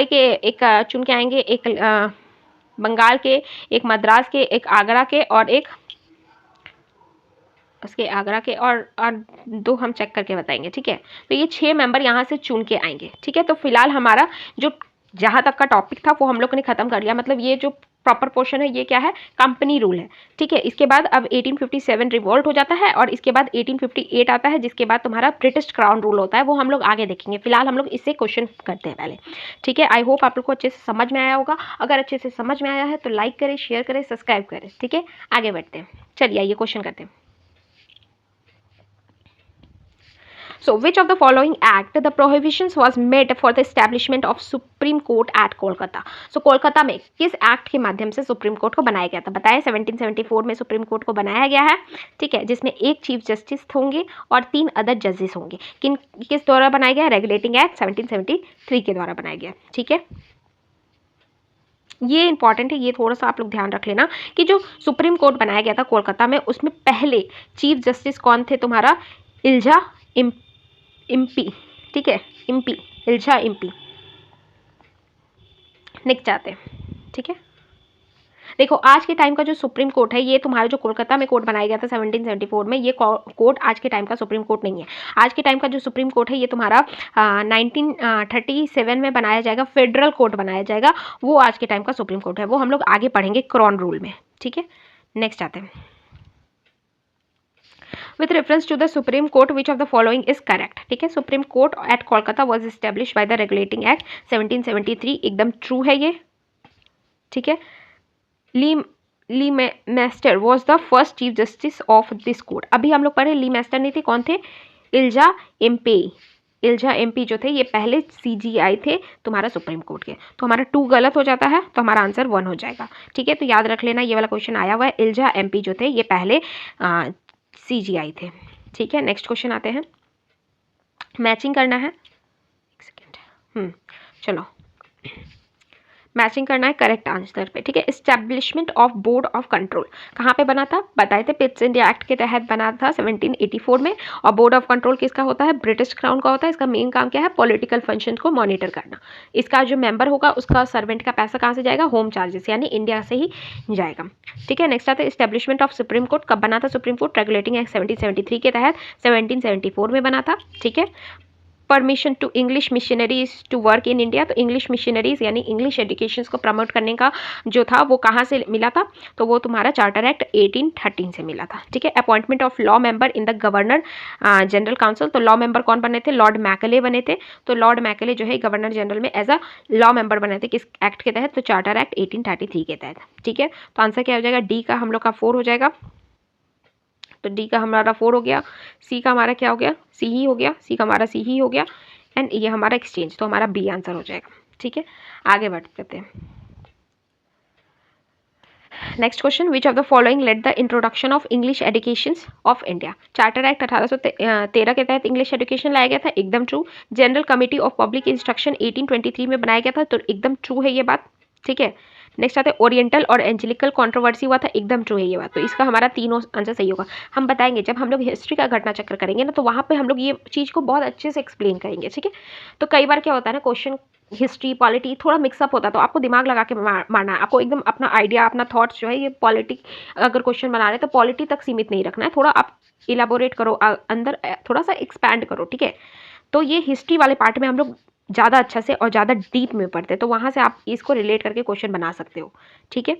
के एक चुन के आएंगे, एक बंगाल के, एक मद्रास के, एक आगरा के और एक उसके आगरा के, और 2 हम चेक करके बताएंगे, ठीक है। तो ये 6 मेंबर यहाँ से चुन के आएंगे, ठीक है। तो फिलहाल हमारा जो जहाँ तक का टॉपिक था वो हम लोग ने खत्म कर लिया, मतलब ये जो प्रॉपर पोर्शन है ये क्या है, कंपनी रूल है, ठीक है। इसके बाद अब 1857 रिवोल्ट हो जाता है और इसके बाद 1858 आता है, जिसके बाद तुम्हारा ब्रिटिश क्राउन रूल होता है, वो हम लोग आगे देखेंगे। फिलहाल हम लोग इससे क्वेश्चन करते हैं पहले, ठीक है। आई होप आप लोग को अच्छे से समझ में आया होगा। अगर अच्छे से समझ में आया है तो लाइक करें, शेयर करें, सब्सक्राइब करें, ठीक है। आगे बढ़ते हैं, चलिए आइए क्वेश्चन करते हैं। So, which of the following act the prohibitions was made for the establishment of Supreme Court at Kolkata? So, Kolkata में किस एक्ट के माध्यम से सुप्रीम कोर्ट को बनाया गया था, बताया 1774 में सुप्रीम कोर्ट को बनाया गया है, ठीक है, जिसमें एक चीफ जस्टिस होंगे और 3 अदर जजेस होंगे। किस द्वारा बनाया गया, रेगुलेटिंग एक्ट 1773 के द्वारा बनाया गया, ठीक है। ये इंपॉर्टेंट है, ये थोड़ा सा आप लोग ध्यान रख लेना कि जो सुप्रीम कोर्ट बनाया गया था कोलकाता में उसमें पहले चीफ जस्टिस कौन थे, तुम्हारा इल्जा इम्पी, ठीक है, इम्पी, इल्जा इम्पी। नेक्स्ट जाते हैं, ठीक है। देखो आज के टाइम का जो सुप्रीम कोर्ट है, ये तुम्हारा जो कोलकाता में कोर्ट बनाया गया था 1774 में, ये कोर्ट आज के टाइम का सुप्रीम कोर्ट नहीं है। आज के टाइम का जो सुप्रीम कोर्ट है ये तुम्हारा 1937 में बनाया जाएगा, फेडरल कोर्ट बनाया जाएगा, वो आज के टाइम का सुप्रीम कोर्ट है। वो हम लोग आगे पढ़ेंगे क्रॉन रूल में, ठीक है। नेक्स्ट आते हैं, with reference to the Supreme Court, which of the following is correct? ठीक है, supreme court at Kolkata was established by the Regulating Act 1773, एकदम ट्रू है ये, ठीक है। ली मैस्टर was the first chief justice of this court. अभी हम लोग पढ़े ली मैस्टर नहीं थे, कौन थे? इल्जा एमपी जो थे ये पहले सीजीआई थे तुम्हारा सुप्रीम कोर्ट के। तो हमारा 2 गलत हो जाता है, तो हमारा आंसर 1 हो जाएगा, ठीक है। तो याद रख लेना, ये वाला क्वेश्चन आया हुआ है, इल्जा एमपी जो थे ये पहले सीजीआई थे, ठीक है। नेक्स्ट क्वेश्चन आते हैं, मैचिंग करना है, एक सेकेंड, चलो मैचिंग करना है करेक्ट आंसर पे, ठीक है। Establishment of board of control कहाँ पे बना था? बताए थे, पिट्स इंडिया एक्ट के तहत बना था 1784 में। और बोर्ड ऑफ कंट्रोल किसका होता है? ब्रिटिश क्राउन का होता है। इसका मेन काम क्या है? पॉलिटिकल फंक्शन को मॉनिटर करना। इसका जो मेंबर होगा उसका सर्वेंट का पैसा कहाँ से जाएगा? होम चार्जेस, यानी इंडिया से ही जाएगा, ठीक है। नेक्स्ट आता है एस्टैब्लिशमेंट ऑफ सुप्रीम कोर्ट, कब बना था सुप्रीम कोर्ट? रेगुलेटिंग एक्ट 1773 के तहत 1774 में बना था, ठीक है। Permission to English missionaries to work in India, तो इंग्लिश मिशनरीज यानी इंग्लिश एजुकेशन को प्रमोट करने का जो था वो कहाँ से मिला था? तो वो तुम्हारा चार्टर एक्ट 1813 से मिला था, ठीक है। Appointment of law member in the governor general council, तो लॉ मेंबर कौन बने थे? लॉर्ड मैकले बने थे। तो लॉर्ड मैकले जो है गवर्नर जनरल में एज अ लॉ मेंबर बने थे, किस एक्ट के तहत? तो चार्टर एक्ट 1833 के तहत, ठीक है। तो आंसर क्या हो जाएगा? डी का हम लोग का 4 हो जाएगा, तो डी का हमारा 4 हो गया। सी का हमारा क्या हो गया? सी ही हो गया, सी का हमारा सी ही हो गया, एंड ये हमारा एक्सचेंज, तो हमारा बी आंसर हो जाएगा, ठीक है। आगे बढ़ते हैं, next question, which of the following let the introduction of English education of India? Charter act 1813 के तहत इंग्लिश एजुकेशन लाया गया था, एकदम true. General committee of public instruction 1823 में बनाया गया था, तो एकदम ट्रू है ये बात, ठीक है। नेक्स्ट आता है ओरिएंटल और एंजेलिकल कंट्रोवर्सी हुआ था, एकदम ट्रू है ये बात, तो इसका हमारा तीनों आंसर सही होगा। हम बताएंगे जब हम लोग हिस्ट्री का घटना चक्र करेंगे ना, तो वहाँ पे हम लोग ये चीज़ को बहुत अच्छे से एक्सप्लेन करेंगे, ठीक है। तो कई बार क्या होता है ना, क्वेश्चन हिस्ट्री पॉलिटी थोड़ा मिक्सअप होता है, तो आपको दिमाग लगा के मारना है, आपको एकदम अपना आइडिया अपना थॉट्स जो है ये पॉलिटी अगर क्वेश्चन बना रहे हैं तो पॉलिटी तक सीमित नहीं रखना है, थोड़ा आप इलाबोरेट करो, अंदर थोड़ा सा एक्सपैंड करो, ठीक है। तो ये हिस्ट्री वाले पार्ट में हम लोग ज़्यादा अच्छा से और ज़्यादा डीप में पढ़ते हैं, तो वहाँ से आप इसको रिलेट करके क्वेश्चन बना सकते हो, ठीक है।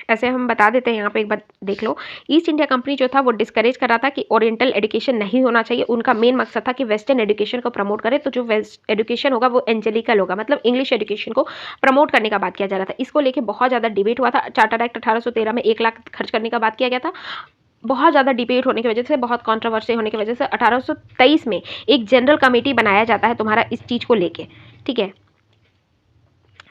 ऐसे हम बता देते हैं, यहाँ पे एक बार देख लो, ईस्ट इंडिया कंपनी जो था वो डिस्करेज कर रहा था कि ओरिएंटल एजुकेशन नहीं होना चाहिए। उनका मेन मकसद था कि वेस्टर्न एजुकेशन को प्रमोट करे, तो जो वेस्ट एजुकेशन होगा वो एंजेलिकल होगा, मतलब इंग्लिश एजुकेशन को प्रमोट करने का बात किया जा रहा था। इसको लेके बहुत ज़्यादा डिबेट हुआ था। चार्टर एक्ट 1813 में 1 लाख खर्च करने का बात किया गया था। बहुत ज़्यादा डिबेट होने की वजह से, बहुत कंट्रोवर्सी होने की वजह से 1823 में एक जनरल कमेटी बनाया जाता है तुम्हारा इस चीज़ को लेके, ठीक है।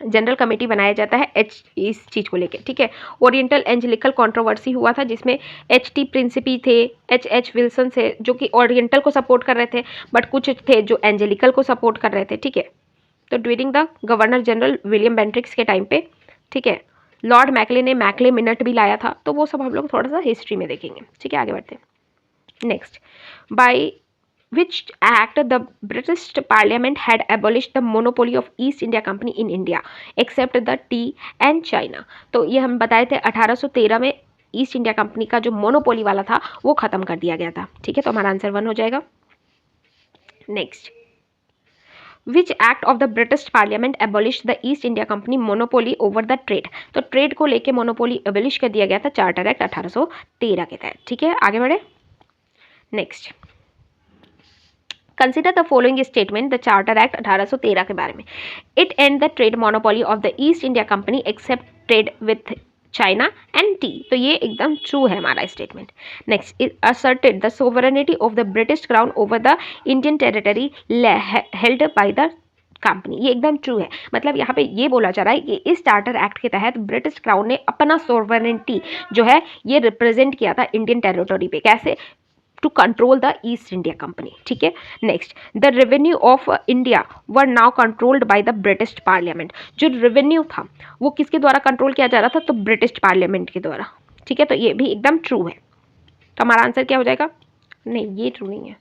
जनरल कमेटी बनाया जाता है इस चीज़ को लेके, ठीक है। ओरिएंटल एंजेलिकल कंट्रोवर्सी हुआ था जिसमें H.T. प्रिंसिपी थे, H.H. विल्सन थे जो कि ओरिएंटल को सपोर्ट कर रहे थे, बट कुछ थे जो एंजेलिकल को सपोर्ट कर रहे थे, ठीक है। तो during the governor general William Bentinck's के टाइम पे, ठीक है, लॉर्ड मैकले ने मैकले मिनट भी लाया था, तो वो सब हम लोग थोड़ा सा हिस्ट्री में देखेंगे, ठीक है। आगे बढ़ते हैं, next, by which act the British Parliament had abolished the monopoly of East India Company in India except the tea and China? तो ये हम बताए थे 1813 में ईस्ट इंडिया कंपनी का जो मोनोपोली वाला था वो खत्म कर दिया गया था, ठीक है। तो हमारा आंसर 1 हो जाएगा। Next, which act of the British parliament abolish the East India company monopoly over the trade? तो ट्रेड को लेके मोनोपोली एबॉलिश कर दिया गया था चार्टर एक्ट 1813 के तहत, ठीक है। आगे बढ़े, next, consider the following statement the charter act 1813 के बारे में। It end the trade monopoly of the East India company except trade with China and tea, तो ये एकदम ट्रू है हमारा statement. Next, it asserted the sovereignty of the British crown over the Indian territory held by the company, ये एकदम true है। मतलब यहाँ पे ये बोला जा रहा है कि इस चार्टर एक्ट के तहत ब्रिटिश क्राउन ने अपना सोवरेनिटी जो है ये रिप्रेजेंट किया था इंडियन टेरिटरी पे, कैसे? To control the East India Company, ठीक है। Next, the revenue of India were now controlled by the British parliament, जो रेवेन्यू था वो किसके द्वारा कंट्रोल किया जा रहा था? तो ब्रिटिश पार्लियामेंट के द्वारा, ठीक है। तो ये भी एकदम ट्रू है, तो हमारा आंसर क्या हो जाएगा? नहीं, ये ट्रू नहीं है,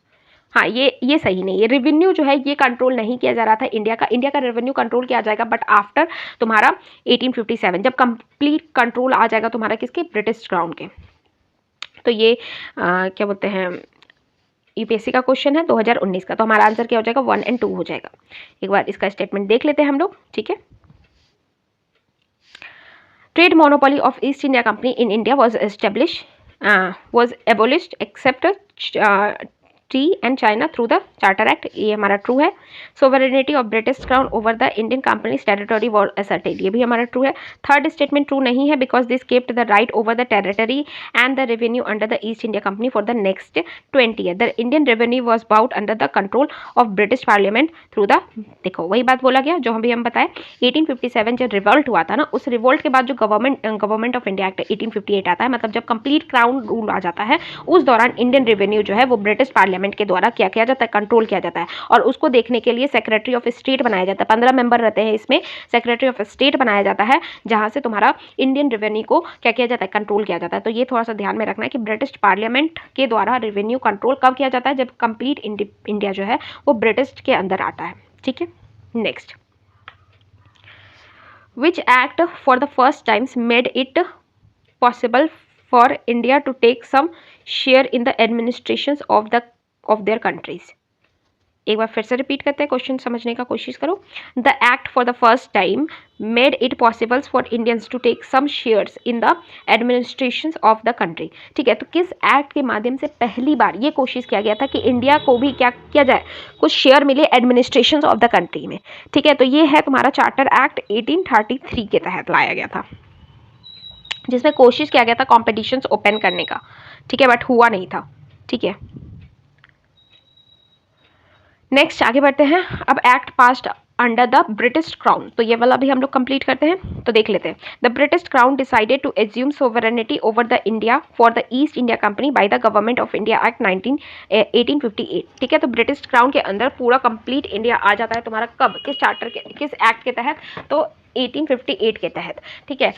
हाँ, ये सही नहीं है। रेवेन्यू जो है ये कंट्रोल नहीं किया जा रहा था इंडिया का रेवेन्यू कंट्रोल किया जाएगा बट आफ्टर तुम्हारा 1857 जब कंप्लीट कंट्रोल आ जाएगा तुम्हारा किसके, ब्रिटिश क्राउन के। तो ये क्या बोलते हैं, यूपीएससी का क्वेश्चन है 2019 का। तो हमारा आंसर क्या हो जाएगा, 1 और 2 हो जाएगा। एक बार इसका स्टेटमेंट देख लेते हैं हम लोग, ठीक है। Trade monopoly of East India company in India was abolished except T and China through the charter act, ये हमारा ट्रू है। Sovereignty of British crown over the Indian companies territory was asserted, ये भी हमारा ट्रू है। Third statement true नहीं है because this kept the right over the territory and the revenue under the East India Company for the next 20 year. The Indian revenue was bout under the control of British parliament through the, देखो वही बात बोला गया जो हम बताए 1857 जब revolt हुआ था ना, उस रिवोल्ट के बाद जो गवर्नमेंट ऑफ इंडिया एक्ट 1858 आता है, मतलब जब कंप्लीट क्राउन रूल आ जाता है, उस दौरान इंडियन रेवेन्यू जो है वो ब्रिटिश पार्लियामेंट के द्वारा क्या किया जाता है, कंट्रोल किया जाता है। और उसको देखने के लिए सेक्रेटरी ऑफ स्टेट बनाया जाता है, 15 मेंबर रहते हैं इसमें, सेक्रेटरी ऑफ स्टेट बनाया जाता है, जहां से तुम्हारा इंडियन रेवेन्यू को क्या किया जाता है, कंट्रोल किया जाता है। तो ये थोड़ा सा ध्यान में रखना है कि ब्रिटिश पार्लियामेंट के द्वारा रेवेन्यू कंट्रोल कब किया जाता है, जब कंप्लीट इंडिया जो है वो ब्रिटिश के अंदर आता है, ठीक है। Next, which act for the first times made it possible for India to take some share in the administrations of their countries। एक बार फिर से रिपीट करते हैं, क्वेश्चन समझने का कोशिश करो। The act for the first time made it possible for Indians to take some shares in the administration of the country, ठीक है। तो किस एक्ट के माध्यम से पहली बार ये कोशिश किया गया था कि इंडिया को भी क्या किया जाए, कुछ शेयर मिले एडमिनिस्ट्रेशन ऑफ द कंट्री में, ठीक है। तो ये है तुम्हारा चार्टर एक्ट 1833 के तहत लाया गया था, जिसमें कोशिश किया गया था कॉम्पिटिशन्स ओपन करने का, ठीक है, बट हुआ नहीं था, ठीक है। नेक्स्ट आगे बढ़ते हैं। अब act passed under the British crown, तो ये वाला भी हम लोग कंप्लीट करते हैं, तो देख लेते हैं। The British crown decided to assume sovereignty over the India for the East India Company by the government of India act 1858, ठीक है। तो ब्रिटिश क्राउन के अंदर पूरा कंप्लीट इंडिया आ जाता है तुम्हारा कब, किस चार्टर के, किस एक्ट के तहत, तो 1858 के तहत, ठीक है।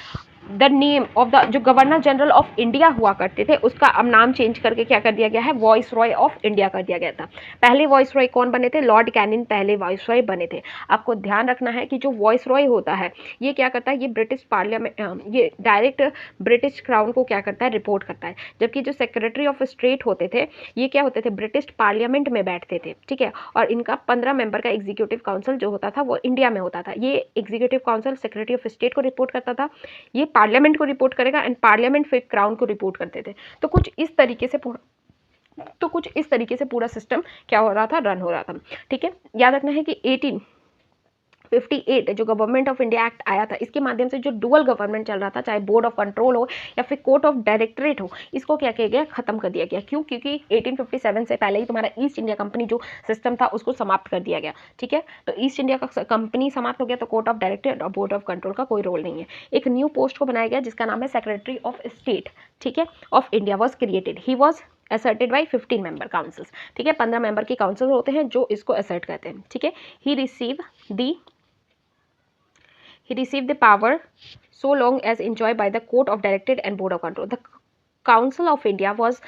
द नेम ऑफ द, जो गवर्नर जनरल ऑफ इंडिया हुआ करते थे उसका अब नाम चेंज करके क्या कर दिया गया है, वॉइस रॉय ऑफ इंडिया कर दिया गया था। पहले वॉइस रॉय कौन बने थे, लॉर्ड कैनिंग पहले वॉइस रॉय बने थे। आपको ध्यान रखना है कि जो वॉइस रॉय होता है ये क्या करता है, ये ब्रिटिश पार्लियामेंट, ये डायरेक्ट ब्रिटिश क्राउन को क्या करता है, रिपोर्ट करता है। जबकि जो सेक्रेटरी ऑफ स्टेट होते थे ये क्या होते थे, ब्रिटिश पार्लियामेंट में बैठते थे, ठीक है। और इनका 15 मेंबर का एग्जीक्यूटिव काउंसिल जो होता था वो इंडिया में होता था। ये executive council secretary of state को रिपोर्ट करता था, ये पार्लियामेंट को रिपोर्ट करेगा एंड पार्लियामेंट फिर क्राउन को रिपोर्ट करते थे। तो कुछ इस तरीके से पूरा सिस्टम क्या हो रहा था, रन हो रहा था, ठीक है। याद रखना है कि 1858 जो गवर्नमेंट ऑफ इंडिया एक्ट आया था, इसके माध्यम से जो डुअल गवर्नमेंट चल रहा था, चाहे बोर्ड ऑफ कंट्रोल हो या फिर कोर्ट ऑफ डायरेक्टरेट हो, इसको क्या किया गया, खत्म कर दिया गया। क्यों, क्योंकि 1857 से पहले ही तुम्हारा ईस्ट इंडिया कंपनी जो सिस्टम था उसको समाप्त कर दिया गया, ठीक है। तो ईस्ट इंडिया का कंपनी समाप्त हो गया तो कोर्ट ऑफ डायरेक्टरेट और बोर्ड ऑफ कंट्रोल का कोई रोल नहीं है। एक न्यू पोस्ट को बनाया गया जिसका नाम है सेक्रेटरी ऑफ स्टेट, ठीक है, of India was created. He was asserted by 15 member councils, ठीक है। 15 मेंबर की काउंसिल होते हैं जो इसको असर्ट करते हैं, ठीक है। He received the power so long as enjoyed by the court of directorate and board of control. The council of India was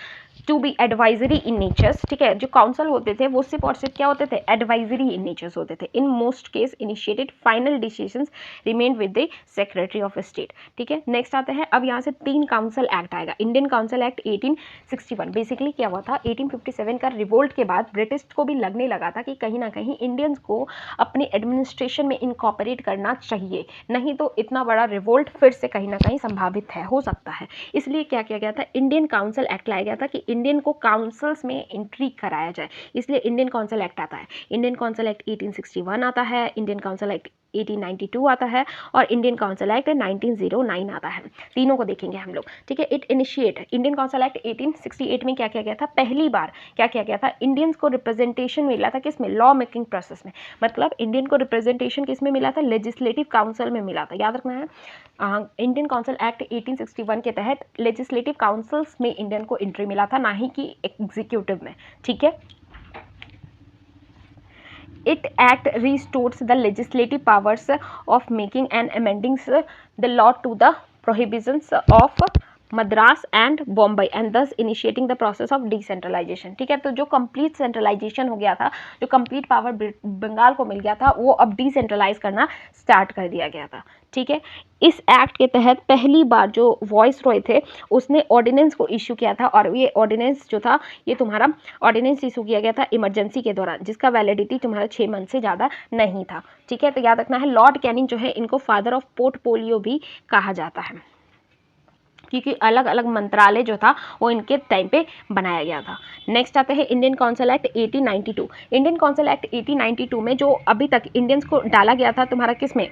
to be advisory in natures, ठीक है। जो काउंसिल होते थे वो सिर्फ और सिर्फ क्या होते थे, एडवाइजरी इन नेचर्स होते थे। In most case initiated, final decisions remain with the secretary of state, ठीक है। नेक्स्ट आते हैं, अब यहाँ से 3 काउंसिल एक्ट आएगा। इंडियन काउंसिल एक्ट 1861, बेसिकली क्या हुआ था, 1857 का रिवोल्ट के बाद ब्रिटिश को भी लगने लगा था कि कहीं ना कहीं इंडियंस को अपने एडमिनिस्ट्रेशन में इनकॉर्पोरेट करना चाहिए, नहीं तो इतना बड़ा रिवोल्ट फिर से कहीं ना कहीं संभावित है, हो सकता है। इसलिए क्या किया गया था, इंडियन काउंसिल एक्ट लाया गया था कि इंडियन को काउंसिल्स में एंट्री कराया जाए, इसलिए इंडियन काउंसिल एक्ट आता है। इंडियन काउंसिल एक्ट 1861 आता है, इंडियन काउंसिल एक्ट 1892 आता है और इंडियन काउंसिल एक्ट 1909 आता है। तीनों को देखेंगे हम लोग, ठीक है। It initiate, Indian council act 1868 में क्या किया गया था, पहली बार क्या किया गया था, इंडियंस को रिप्रेजेंटेशन मिला था किसमें, लॉ मेकिंग प्रोसेस में। मतलब इंडियन को रिप्रेजेंटेशन किसमें मिला था, लेजिस्लेटिव काउंसिल में मिला था। याद रखना है, इंडियन काउंसिल एक्ट 1861 के तहत लेजिस्लेटिव काउंसिल्स में इंडियन को एंट्री मिला था, ना ही कि एग्जीक्यूटिव में, ठीक है। It act restores the legislative powers of making and amending the law to the prohibitions of Madras and Bombay and thus initiating the process of decentralisation. ठीक है, तो जो कंप्लीट सेंट्रलाइजेशन हो गया था, जो कंप्लीट पावर बंगाल को मिल गया था, वो अब डिसेंट्रलाइज करना स्टार्ट कर दिया गया था। ठीक है, इस एक्ट के तहत पहली बार जो वॉइस रॉय थे उसने ऑर्डिनेंस को इशू किया था, और ये ऑर्डिनेंस जो था ये तुम्हारा ऑर्डिनेंस इशू किया गया था इमरजेंसी के दौरान, जिसका वैलिडिटी तुम्हारा 6 मंथ से ज़्यादा नहीं था। ठीक है, तो याद रखना है लॉर्ड कैनिंग जो है इनको फादर ऑफ पोर्टफोलियो भी कहा जाता है, क्योंकि अलग अलग मंत्रालय जो था वो इनके टाइम पे बनाया गया था। नेक्स्ट आते हैं Indian council act 1892। Indian council act 1892 में जो अभी तक इंडियंस को डाला गया था तुम्हारा किसमें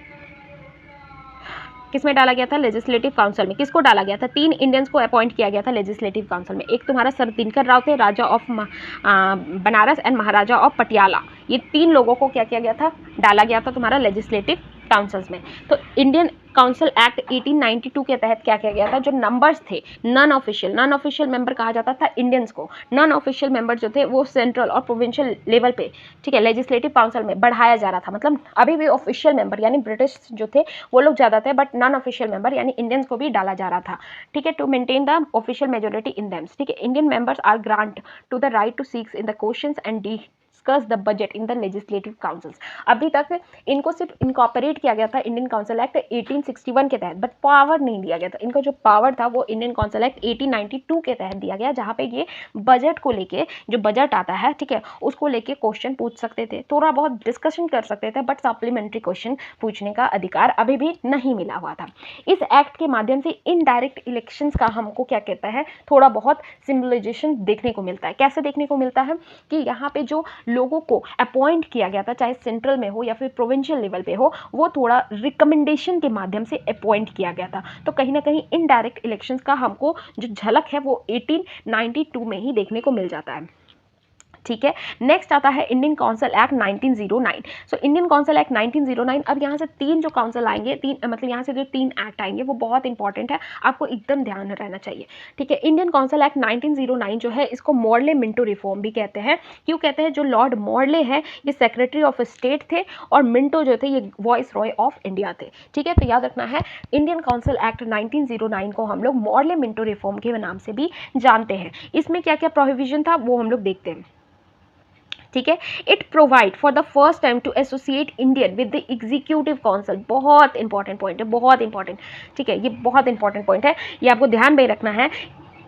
डाला गया था? लेजिस्लेटिव काउंसिल में। किसको डाला गया था? 3 इंडियंस को अपॉइंट किया गया था लेजिस्लेटिव काउंसिल में। एक तुम्हारा सर दिनकर राव थे, Raja of Banaras and Maharaja of Patiala. ये 3 लोगों को क्या किया गया था? डाला गया था तुम्हारा लेजिस्लेटिव काउंसिल्स में। तो इंडियन काउंसिल एक्ट 1892 के तहत क्या किया गया था? जो नंबर्स थे नॉन ऑफिशियल मेंबर कहा जाता था इंडियंस को। नॉन ऑफिशियल मेंबर जो थे वो सेंट्रल और प्रोविंशियल लेवल पे, ठीक है, लेजिस्लेटिव काउंसिल में बढ़ाया जा रहा था। मतलब अभी भी ऑफिशियल मेंबर यानी ब्रिटिश जो थे वो लोग ज़्यादा थे, बट नॉन ऑफिशियल मेंबर यानी इंडियंस को भी डाला जा रहा था। ठीक है, to maintain the official majority in them. ठीक है, Indian members are grant to the right to seek in the questions and discuss the budget in the legislative councils. अभी तक इनको सिर्फ इनकॉर्पोरेट किया गया था इंडियन काउंसिल एक्ट 1861 के तहत, बट पावर नहीं दिया गया था। इनका जो पावर था वो इंडियन काउंसिल एक्ट 1892 के तहत दिया गया, जहाँ पे ये बजट को लेके, जो बजट आता है, ठीक है, उसको लेके क्वेश्चन पूछ सकते थे, थोड़ा बहुत डिस्कशन कर सकते थे, बट सप्लीमेंट्री क्वेश्चन पूछने का अधिकार अभी भी नहीं मिला हुआ था। इस एक्ट के माध्यम से इनडायरेक्ट इलेक्शंस का हमको क्या कहता है, थोड़ा बहुत सिम्बलाइजेशन देखने को मिलता है। कैसे देखने को मिलता है कि यहाँ पे जो लोगों को अपॉइंट किया गया था, चाहे सेंट्रल में हो या फिर प्रोविंशियल लेवल पे हो, वो थोड़ा रिकमेंडेशन के माध्यम से अपॉइंट किया गया था। तो कहीं ना कहीं इनडायरेक्ट इलेक्शंस का हमको जो झलक है वो 1892 में ही देखने को मिल जाता है। ठीक है, नेक्स्ट आता है Indian council act 1909। So Indian council act 1909, अब यहाँ से 3 जो काउंसिल आएंगे, 3 मतलब यहाँ से जो 3 एक्ट आएंगे वो बहुत इंपॉर्टेंट है, आपको एकदम ध्यान रहना चाहिए। ठीक है, इंडियन काउंसिल एक्ट 1909 जो है इसको मॉर्ले मिंटो रिफॉर्म भी कहते हैं। क्यों कहते हैं? जो लॉर्ड मॉर्ले हैं ये सेक्रेटरी ऑफ स्टेट थे, और मिंटो जो थे ये वॉइस रॉय ऑफ इंडिया थे। ठीक है, तो याद रखना है इंडियन काउंसिल एक्ट 1909 को हम लोग मॉर्ले मिंटो रिफॉर्म के नाम से भी जानते हैं। इसमें क्या क्या प्रोहिबिशन था वो हम लोग देखते हैं। ठीक है, it provide for the first time to associate Indian with the executive council. बहुत इंपॉर्टेंट पॉइंट है, बहुत इंपॉर्टेंट। ठीक है, ये बहुत इंपॉर्टेंट पॉइंट है, ये आपको ध्यान में रखना है।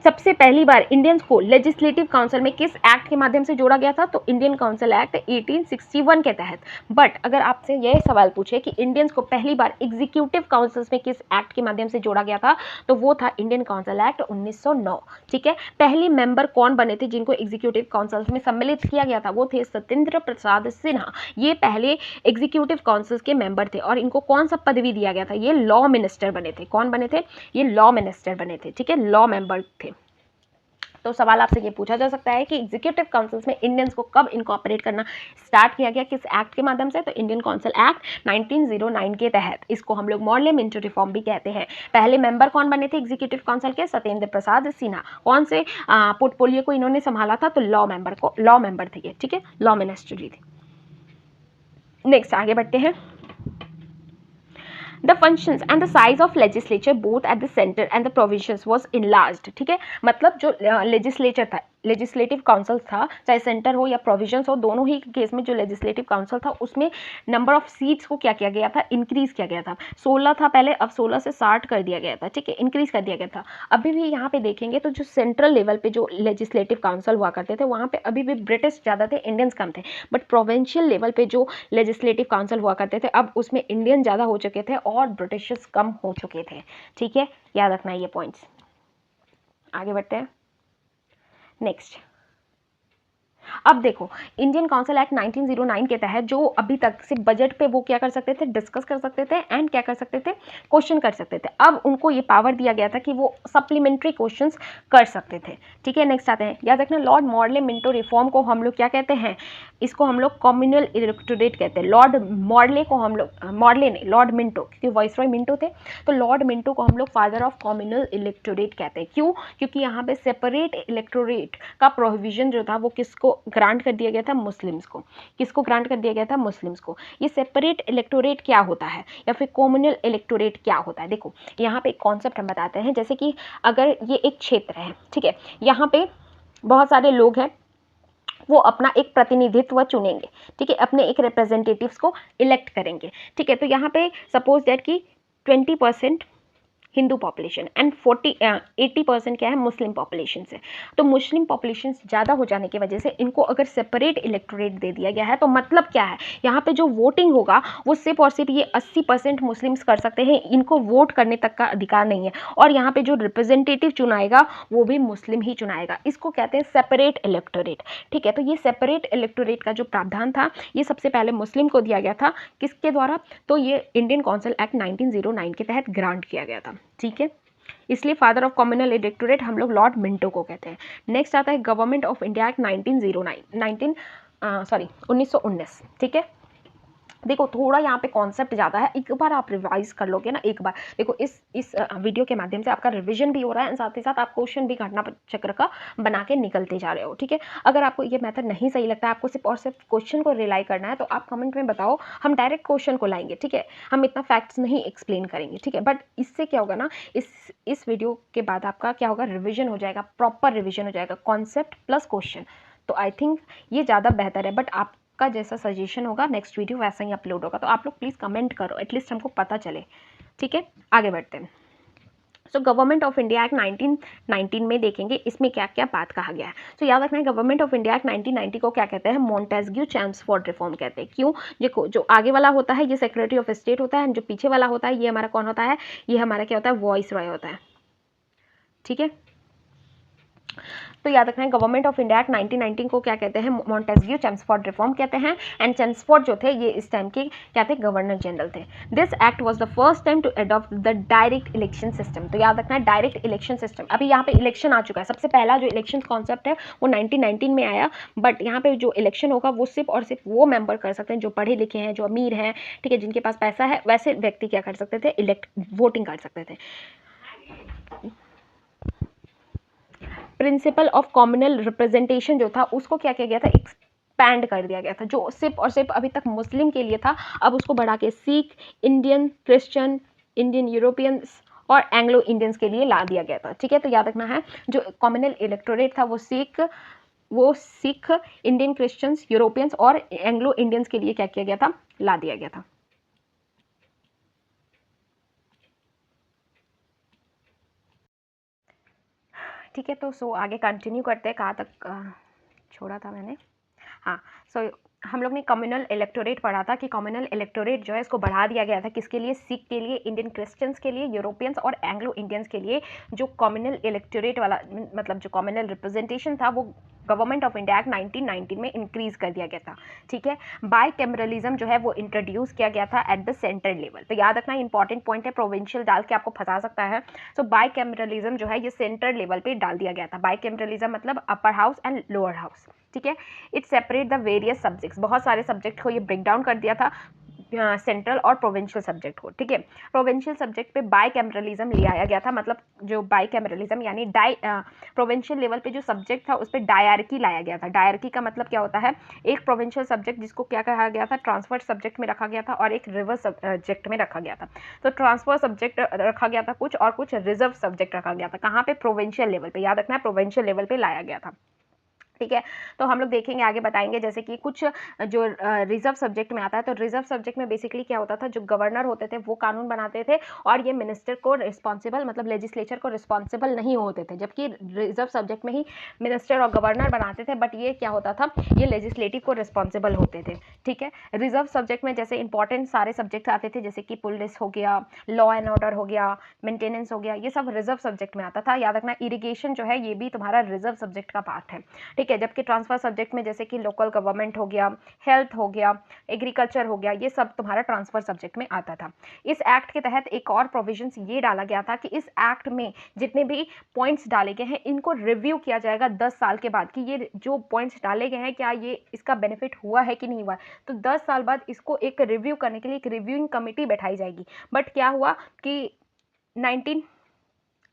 सबसे पहली बार इंडियंस को लेजिस्लेटिव काउंसिल में किस एक्ट के माध्यम से जोड़ा गया था? तो इंडियन काउंसिल एक्ट 1861 के तहत। बट अगर आपसे यह सवाल पूछे कि इंडियंस को पहली बार एग्जीक्यूटिव काउंसिल्स में किस एक्ट के माध्यम से जोड़ा गया था, तो वो था इंडियन काउंसिल एक्ट 1909। ठीक है, पहले मेंबर कौन बने थे जिनको एग्जीक्यूटिव काउंसिल्स में सम्मिलित किया गया था? वो थे सत्येंद्र प्रसाद सिन्हा। ये पहले एग्जीक्यूटिव काउंसिल्स के मेंबर थे, और इनको कौन सा पदवी दिया गया था? ये लॉ मिनिस्टर बने थे। कौन बने थे? ये लॉ मिनिस्टर बने थे। ठीक है, लॉ मेंबर थे। तो सवाल आपसे ये पूछा जा सकता है कि एग्जीक्यूटिव काउंसिल्स में इंडियंस को कब इनकॉर्पोरेट करना स्टार्ट किया गया, किस एक्ट के माध्यम से? तो इंडियन काउंसिल एक्ट 1909 के तहत। इसको हम लोग मॉर्ले मिंटो रिफॉर्म भी कहते हैं। पहले मेंबर कौन बने थे एग्जीक्यूटिव काउंसिल के? सत्येंद्र प्रसाद सिन्हा। कौन से पोर्टफोलियो को इन्होंने संभाला था? तो लॉ मेंबर थे ये। ठीक है, लॉ मिनिस्ट्री थी। नेक्स्ट आगे बढ़ते हैं। The functions and the size of legislature both at the center and the provincials was enlarged। ठीक है, मतलब जो लेजिस्लेचर था, लेजिस्लेटिव काउंसिल था, चाहे सेंटर हो या प्रोविजंस हो, दोनों ही केस में जो लेजिस्लेटिव काउंसिल था उसमें नंबर ऑफ सीट्स को क्या किया गया था? इंक्रीज किया गया था। 16 था पहले, अब 16 से 60 कर दिया गया था। ठीक है, इंक्रीज कर दिया गया था। अभी भी यहाँ पे देखेंगे तो जो सेंट्रल लेवल पे जो लेजिस्लेटिव काउंसिल हुआ करते थे वहाँ पे अभी भी ब्रिटिश ज़्यादा थे, इंडियंस कम थे। बट प्रोविंशियल लेवल पे जो लेजिस्लेटिव काउंसिल हुआ करते थे अब उसमें इंडियन ज़्यादा हो चुके थे और ब्रिटिशर्स कम हो चुके थे। ठीक है, याद रखना ये पॉइंट्स। आगे बढ़ते हैं। नेक्स्ट, अब देखो इंडियन काउंसिल एक्ट 1909 के तहत जो अभी तक सिर्फ बजट पे वो क्या कर सकते थे? डिस्कस कर सकते थे एंड क्या कर सकते थे? क्वेश्चन कर सकते थे। अब उनको ये पावर दिया गया था कि वो सप्लीमेंट्री क्वेश्चंस कर सकते थे। ठीक है, नेक्स्ट आते हैं। याद रखना लॉर्ड मॉर्ले मिंटो रिफॉर्म को हम लोग क्या कहते हैं? इसको हम लोग कम्युनल इलेक्टोरेट कहते हैं। लॉर्ड मॉर्ले को हम लोग, मॉर्ले नहीं, लॉर्ड मिंटो, क्योंकि वाइसरॉय मिंटो थे, तो लॉर्ड मिंटो को हम लोग फादर ऑफ कम्युनल इलेक्टोरेट कहते हैं। क्यों? क्योंकि यहाँ पे सेपरेट इलेक्टोरेट का प्रोविजन जो था वो किसको ग्रांट कर दिया गया था? मुस्लिम्स को। किसको ग्रांट कर दिया गया था? मुस्लिम्स को। ये सेपरेट इलेक्टोरेट क्या होता है या फिर कॉम्युनल इलेक्टोरेट क्या होता है? देखो यहाँ पे एक कॉन्सेप्ट हम बताते हैं, जैसे कि अगर ये एक क्षेत्र है, ठीक है, यहाँ पे बहुत सारे लोग हैं, वो अपना एक प्रतिनिधित्व चुनेंगे, ठीक है, अपने एक रिप्रेजेंटेटिव्स को इलेक्ट करेंगे, ठीक है। तो यहाँ पे सपोज दैट कि 20% हिंदू पॉपुलेशन एंड 80% क्या है? मुस्लिम पॉपुलेशन से। तो मुस्लिम पॉपुलेशन ज़्यादा हो जाने की वजह से इनको अगर सेपरेट इलेक्टोरेट दे दिया गया है, तो मतलब क्या है, यहाँ पे जो वोटिंग होगा वो सिर्फ और सिर्फ ये 80% मुस्लिम्स कर सकते हैं, इनको वोट करने तक का अधिकार नहीं है। और यहाँ पे जो रिप्रेजेंटेटिव चुनाएगा वो भी मुस्लिम ही चुनाएगा। इसको कहते हैं सेपरेट इलेक्टोरेट, ठीक है। तो ये सेपरेट इलेक्टोरेट का जो प्रावधान था ये सबसे पहले मुस्लिम को दिया गया था। किसके द्वारा? तो ये इंडियन काउंसिल एक्ट 1909 के तहत ग्रांट किया गया था, ठीक है। इसलिए फादर ऑफ कॉम्युनल इलेक्टोरेट हम लोग लॉर्ड मिंटो को कहते हैं। नेक्स्ट आता है गवर्नमेंट ऑफ इंडिया एक्ट 1919, ठीक है। देखो थोड़ा यहाँ पे कॉन्सेप्ट ज़्यादा है, एक बार आप रिवाइज कर लोगे ना, एक बार देखो इस वीडियो के माध्यम से आपका रिवीजन भी हो रहा है, साथ ही साथ आप क्वेश्चन भी घटना चक्र का बना के निकलते जा रहे हो, ठीक है। अगर आपको ये मेथड नहीं सही लगता है, आपको सिर्फ और सिर्फ क्वेश्चन को रिलाई करना है, तो आप कमेंट में बताओ, हम डायरेक्ट क्वेश्चन को लाएंगे, ठीक है। हम इतना फैक्ट्स नहीं एक्सप्लेन करेंगे, ठीक है। बट इससे क्या होगा ना, इस वीडियो के बाद आपका क्या होगा, रिविजन हो जाएगा, प्रॉपर रिविजन हो जाएगा, कॉन्सेप्ट प्लस क्वेश्चन। तो आई थिंक ये ज़्यादा बेहतर है। बट आप का जैसा सजेशन होगा नेक्स्ट वीडियो वैसा ही अपलोड होगा, तो आप लोग प्लीज़ कमेंट करो, एटलीस्ट हमको पता चले, ठीक है। आगे बढ़ते हैं। So government of India act 1919 में देखेंगे इसमें क्या क्या बात कहा गया है। तो याद रखना है गवर्नमेंट ऑफ इंडिया एक्ट 1990 को क्या कहते हैं? मोंटेस्क्यू चैम्सफोर्ड रिफॉर्म कहते हैं। क्यों? देखो जो आगे वाला होता है ये सेक्रेटरी ऑफ स्टेट होता है, जो पीछे वाला होता है ये हमारा कौन होता है? ये हमारा क्या होता है? वॉइस रॉय होता है, ठीक है। तो याद रखना है गवर्नमेंट ऑफ इंडिया एक्ट 1919 को क्या कहते हैं? मोंटेस्क्यू चैम्सफोर्ड रिफॉर्म कहते हैं। एंड चैम्सफोर्ड जो थे ये इस टाइम के क्या थे? गवर्नर जनरल थे। This act was the first time to adopt the direct election system. तो याद रखना है डायरेक्ट इलेक्शन सिस्टम, अभी यहाँ पे इलेक्शन आ चुका है, सबसे पहला जो इलेक्शन कॉन्सेप्ट है वो 1919 में आया। बट यहाँ पे जो इलेक्शन होगा वो सिर्फ और सिर्फ वो मेंबर कर सकते हैं जो पढ़े लिखे हैं, जो अमीर हैं, ठीक है, जिनके पास पैसा है, वैसे व्यक्ति क्या कर सकते थे? वोटिंग कर सकते थे। प्रिंसिपल ऑफ कॉम्युनल रिप्रेजेंटेशन जो था उसको क्या किया गया था? एक्सपैंड कर दिया गया था। जो सिर्फ और सिर्फ अभी तक मुस्लिम के लिए था, अब उसको बढ़ा के Sikh, Indian, Christian, Indian Europeans और एंग्लो इंडियंस के लिए ला दिया गया था, ठीक है। तो याद रखना है जो कॉम्युनल इलेक्टोरेट था वो सिख, इंडियन क्रिश्चियंस, यूरोपियंस और एंग्लो इंडियंस के लिए क्या किया गया था? ला दिया गया था। ठीक है, तो सो आगे कंटिन्यू करते हैं, कहाँ तक छोड़ा था मैंने। हाँ, सो हम लोग ने कम्युनल इलेक्टोरेट पढ़ा था कि कम्युनल इलेक्टोरेट जो है इसको बढ़ा दिया गया था किसके लिए? सिख के लिए, इंडियन क्रिश्चियंस के लिए, यूरोपियंस और एंग्लो इंडियंस के लिए। जो कम्युनल इलेक्टोरेट वाला मतलब जो कम्युनल रिप्रेजेंटेशन था वो गवर्नमेंट ऑफ इंडिया एक्ट 1919 में इंक्रीज कर दिया गया था, ठीक है। बाई कैमरलिज्म जो है वो इंट्रोड्यूस किया गया था एट द सेंट्रल लेवल। तो याद रखना इंपॉर्टेंट पॉइंट है, प्रोविंशियल डाल के आपको फंसा सकता है। सो बाई कैमरलिज्म जो है ये सेंट्रल लेवल पे डाल दिया गया था। बाई कैमरलिज्म मतलब upper house and lower house, ठीक है। It separate the various subjects, बहुत सारे सब्जेक्ट को ये ब्रेक डाउन कर दिया था सेंट्रल और प्रोविंशियल सब्जेक्ट को, ठीक है। प्रोविंशियल सब्जेक्ट पे बाई कैमरलिज्म ले आया गया था, मतलब जो बाई कैमरलिज्म यानी प्रोविंशियल लेवल पे जो सब्जेक्ट था उस पर डायरकी लाया गया था। डायरकी का मतलब क्या होता है? एक प्रोविंशियल सब्जेक्ट जिसको क्या कहा गया था? ट्रांसफर सब्जेक्ट में रखा गया था और एक रिवर्स सब्जेक्ट में रखा गया था। तो ट्रांसफर सब्जेक्ट रखा गया था कुछ और कुछ रिजर्व सब्जेक्ट रखा गया था। कहाँ पे? प्रोविंशियल लेवल पे। याद रखना है प्रोविंशियल लेवल पे लाया गया था, ठीक है। तो हम लोग देखेंगे आगे बताएंगे, जैसे कि कुछ जो रिजर्व सब्जेक्ट में आता है। तो रिजर्व सब्जेक्ट में बेसिकली क्या होता था? जो गवर्नर होते थे वो कानून बनाते थे और ये मिनिस्टर को रिस्पॉन्सिबल मतलब लेजिस्लेचर को रिस्पॉन्सिबल नहीं होते थे, जबकि रिजर्व सब्जेक्ट में ही मिनिस्टर और गवर्नर बनाते थे, बट ये क्या होता था? ये लेजिस्लेटिव को रिस्पॉन्सिबल होते थे, ठीक है। रिजर्व सब्जेक्ट में जैसे इंपॉर्टेंट सारे सब्जेक्ट आते थे, जैसे कि पुलिस हो गया, लॉ एंड ऑर्डर हो गया, मेंटेनेंस हो गया, ये सब रिजर्व सब्जेक्ट में आता था। याद रखना इरिगेशन जो है ये भी तुम्हारा रिजर्व सब्जेक्ट का पार्ट है, ठीक है। जबकि ट्रांसफर सब्जेक्ट में जैसे कि लोकल गवर्नमेंट हो गया, हेल्थ हो गया, एग्रीकल्चर हो गया, ये सब तुम्हारा ट्रांसफर सब्जेक्ट में आता था। इस एक्ट के तहत एक और प्रोविजंस ये डाला गया था कि इस एक्ट में जितने भी पॉइंट्स डाले गए हैं इनको रिव्यू किया जाएगा 10 साल के बाद कि ये जो पॉइंट्स डाले गए हैं क्या ये इसका बेनिफिट हुआ है कि नहीं हुआ। तो 10 साल बाद इसको एक रिव्यू करने के लिए एक रिव्यूइंग कमेटी बैठाई जाएगी। बट क्या हुआ कि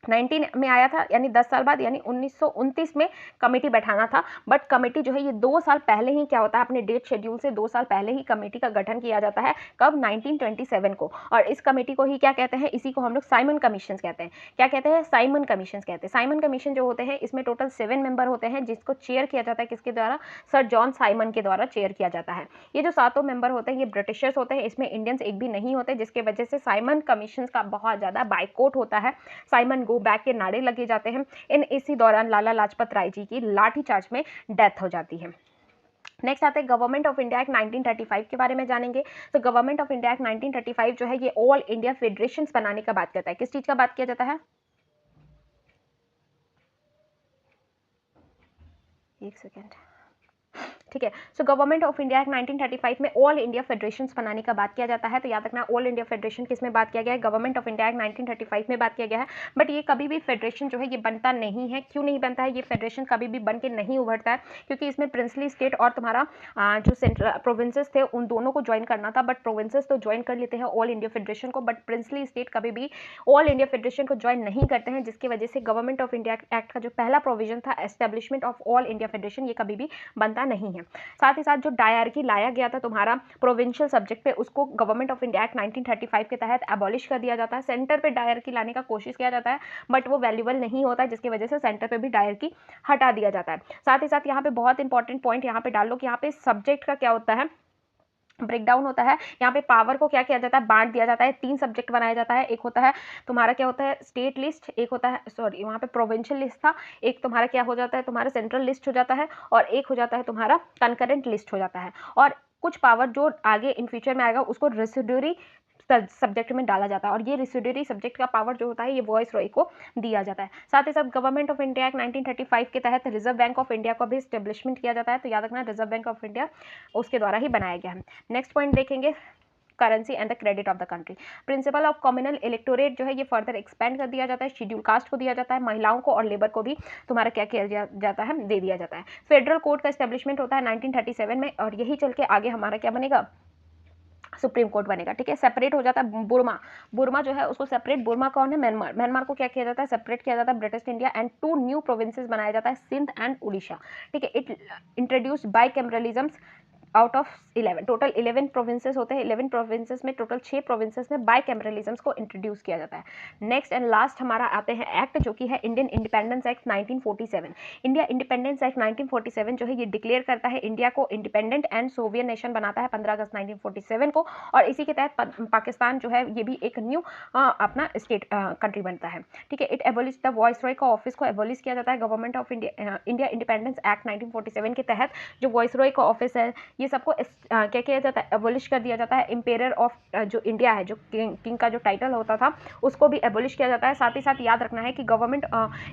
19 में आया था, यानी 10 साल बाद, यानी 1929 में कमेटी बैठाना था। बट कमेटी जो है ये 2 साल पहले ही क्या होता है, अपने डेट शेड्यूल से 2 साल पहले ही कमेटी का गठन किया जाता है। कब? 1927 को। और इस कमेटी को ही क्या कहते हैं, इसी को हम लोग साइमन कमीशन कहते हैं। क्या कहते हैं? साइमन कमीशन कहते हैं। साइमन कमीशन जो होते हैं इसमें टोटल 7 मेंबर होते हैं, जिसको चेयर किया जाता है किसके द्वारा? सर जॉन साइमन के द्वारा चेयर किया जाता है। ये जो 7 मेंबर होते हैं ये ब्रिटिशर्स होते हैं, इसमें इंडियंस एक भी नहीं होते, जिसकी वजह से साइमन कमीशन का बहुत ज़्यादा बाइकआउट होता है। साइमन गो बैक के नारे लगे जाते हैं। इसी दौरान लाला लाजपत राय जी की लाठीचार्ज में डेथ हो जाती है। नेक्स्ट आते हैं गवर्नमेंट ऑफ इंडिया एक्ट 1935 के बारे में जानेंगे। तो गवर्नमेंट ऑफ इंडिया एक्ट 1935 जो है ये ऑल इंडिया फेडरेशन बनाने का बात करता है। किस चीज का बात किया जाता है? एक सेकेंड, ठीक है। So government of India act 1935 में ऑल इंडिया फेडरेशन बनाने का बात किया जाता है। तो याद रखना, ऑल इंडिया फेडरेशन किस में बात किया गया है? गवर्नमेंट ऑफ इंडिया एक्ट 1935 में बात किया गया है। बट ये कभी भी फेडरेशन जो है ये बनता नहीं है। क्यों नहीं बनता है? ये फेडरेशन कभी भी बन के नहीं उभरता है, क्योंकि इसमें प्रिंसली स्टेट और तुम्हारा जो सेंट्रल प्रोविंसेस थे उन दोनों को ज्वाइन करना था। बट प्रोविंसेस तो ज्वाइन कर लेते हैं ऑल इंडिया फेडरेशन को, बट प्रिंसली स्टेट कभी भी ऑल इंडिया फेडरेशन को ज्वाइन नहीं करते हैं, जिसकी वजह से गवर्नमेंट ऑफ इंडिया एक्ट का जो पहला प्रोविजन था establishment of all India federation, ये कभी भी बनता नहीं है। साथ ही साथ जो डायरकी लाया गया था तुम्हारा प्रोविंशियल सब्जेक्ट पे, उसको गवर्नमेंट ऑफ इंडिया एक्ट 1935 के तहत एबॉलिश कर दिया जाता है। सेंटर पे डायरकी लाने का कोशिश किया जाता है, बट वो वैल्यूबल नहीं होता है, जिसकी वजह से सेंटर पे भी डायरकी हटा दिया जाता है। साथ ही साथ यहाँ पे बहुत इंपॉर्टेंट पॉइंट यहाँ पे डाल लो कि यहाँ पे सब्जेक्ट का क्या होता है, ब्रेकडाउन होता है। यहाँ पे पावर को क्या किया जाता है? बांट दिया जाता है। 3 सब्जेक्ट बनाया जाता है। एक होता है तुम्हारा क्या होता है? State list. एक होता है, सॉरी वहाँ पे प्रोविंशियल लिस्ट था। एक तुम्हारा क्या हो जाता है? तुम्हारा सेंट्रल लिस्ट हो जाता है। और एक हो जाता है तुम्हारा कंकरेंट लिस्ट हो जाता है। और कुछ पावर जो आगे इन फ्यूचर में आएगा उसको रेसिड्यूरी सब्जेक्ट में डाला जाता है। और ये रेसिड्यूरी सब्जेक्ट का पावर जो होता है ये वॉइस रॉय को दिया जाता है। साथ ही साथ गवर्नमेंट ऑफ इंडिया एक्ट 1935 के तहत रिजर्व बैंक ऑफ इंडिया का भी स्टेब्लिशमेंट किया जाता है। तो याद रखना, रिजर्व बैंक ऑफ इंडिया उसके द्वारा ही बनाया गया है। नेक्स्ट पॉइंट देखेंगे, currency and the credit of the country. Principle of communal electorate जो है ये फर्दर एक्सपेंड कर दिया जाता है। शेड्यूल कास्ट को दिया जाता है, महिलाओं को और लेबर को भी तुम्हारा क्या किया जाता है? दे दिया जाता है। फेडरल कोर्ट का एस्टेब्लिशमेंट होता है 1937 में, और यही चल के आगे हमारा क्या बनेगा? सुप्रीम कोर्ट बनेगा। ठीक है। सेपरेट हो जाता है बुर्मा। बुर्मा जो है उसको सेपरेट, बुर्मा कौन है? म्यांमार। म्यांमार को क्या किया जाता है? सेपरेट किया जाता है British India, and 2 new provinces बनाया जाता है, सिंध एंड उड़ीसा। ठीक है। It introduced by cameralism out of 11, total 11 provinces होते हैं। 11 प्रोविंसेस में टोटल 6 प्रोविंसेस में बाय कैमरलिज्म्स को इंट्रोड्यूस किया जाता है। नेक्स्ट एंड लास्ट हमारा आते हैं एक्ट, जो कि है Indian independence act 1947। India independence act 1947 जो है ये डिक्लेयर करता है इंडिया को इंडिपेंडेंट एंड सोवियन नेशन बनाता है 15 अगस्त 1947 को। और इसी के तहत पाकिस्तान जो है ये भी एक न्यू अपना स्टेट कंट्री बनता है। ठीक है। It abolish the voice Roy का ऑफिस को एबोलिश किया जाता है government of India independence act 1947 के तहत। जो वॉइस रॉय का ऑफिस है ये सबको क्या किया जाता है? एबोलिश कर दिया जाता है। एम्पेयर ऑफ जो इंडिया है, जो किंग का जो टाइटल होता था उसको भी एबोलिश किया जाता है। साथ ही साथ याद रखना है कि गवर्नमेंट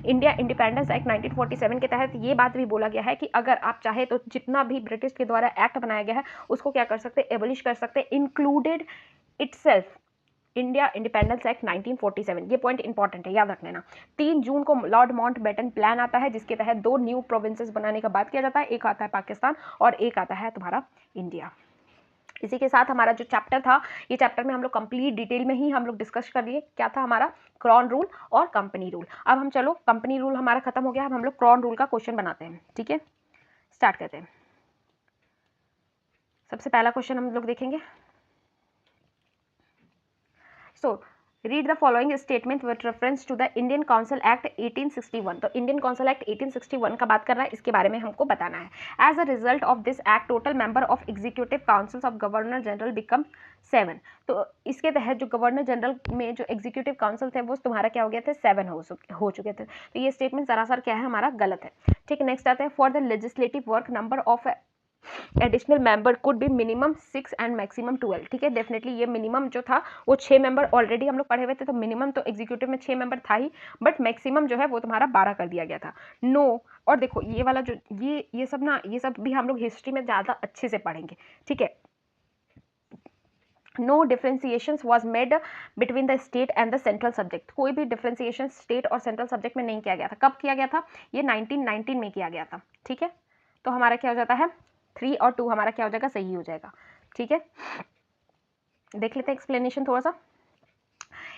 इंडिया इंडिपेंडेंस एक्ट 1947 के तहत ये बात भी बोला गया है कि अगर आप चाहे तो जितना भी ब्रिटिश के द्वारा एक्ट बनाया गया है उसको क्या कर सकते? एबोलिश कर सकते, included itself India independence act 1947। ये पॉइंट इंपॉर्टेंट है, याद रख लेना। 3 जून को लॉर्ड माउंटबेटन प्लान आता है, जिसके तहत 2 न्यू प्रोविंसेस बनाने का बात किया जाता है। एक आता है पाकिस्तान और एक आता है तुम्हारा इंडिया। इसी के साथ हमारा जो चैप्टर था, ये चैप्टर में हम लोग कंप्लीट डिटेल में ही हम लोग डिस्कस कर लिए। क्या था हमारा? क्रॉन रूल और कंपनी रूल। अब हम चलो, कंपनी रूल हमारा खत्म हो गया, अब हम लोग क्रॉन रूल का क्वेश्चन बनाते हैं। ठीक है, स्टार्ट करते हैं। सबसे पहला क्वेश्चन हम लोग देखेंगे। So, read the following statement with reference to the Indian Council Act 1861। तो Indian Council Act 1861 का बात कर रहा है, इसके बारे में हमको बताना है। As a result of this act, total member of executive councils of Governor General become 7। तो इसके तहत जो गवर्नर जनरल में जो एग्जीक्यूटिव काउंसिल थे वो तुम्हारा क्या हो गया थे? 7 हो चुके थे। तो ये स्टेटमेंट सरासर क्या है? हमारा गलत है। ठीक है। नेक्स्ट आता है, for the legislative work number of additional member could be minimum 6 and maximum 12। ठीक है। डेफिनेटली ये मिनिमम जो था वो 6 मेंबर ऑलरेडी हम लोग पढ़े हुए थे, तो मिनिमम तो एग्जीक्यूटिव में 6 मेंबर था ही, बट मैक्सिमम जो है वो तुम्हारा 12 कर दिया गया था। नो और देखो ये वाला जो ये सब ना, ये सब भी हम लोग हिस्ट्री में ज़्यादा अच्छे से पढ़ेंगे। ठीक है। No differentiation was made between the state and the central subject. कोई भी डिफ्रेंसिएशन स्टेट और सेंट्रल सब्जेक्ट में नहीं किया गया था। कब किया गया था? ये 1919 में किया गया था। ठीक है। तो हमारा क्या हो जाता है? 3 और 2 हमारा क्या हो जाएगा? सही हो जाएगा। ठीक है। देख लेते हैं एक्सप्लेनेशन थोड़ा सा।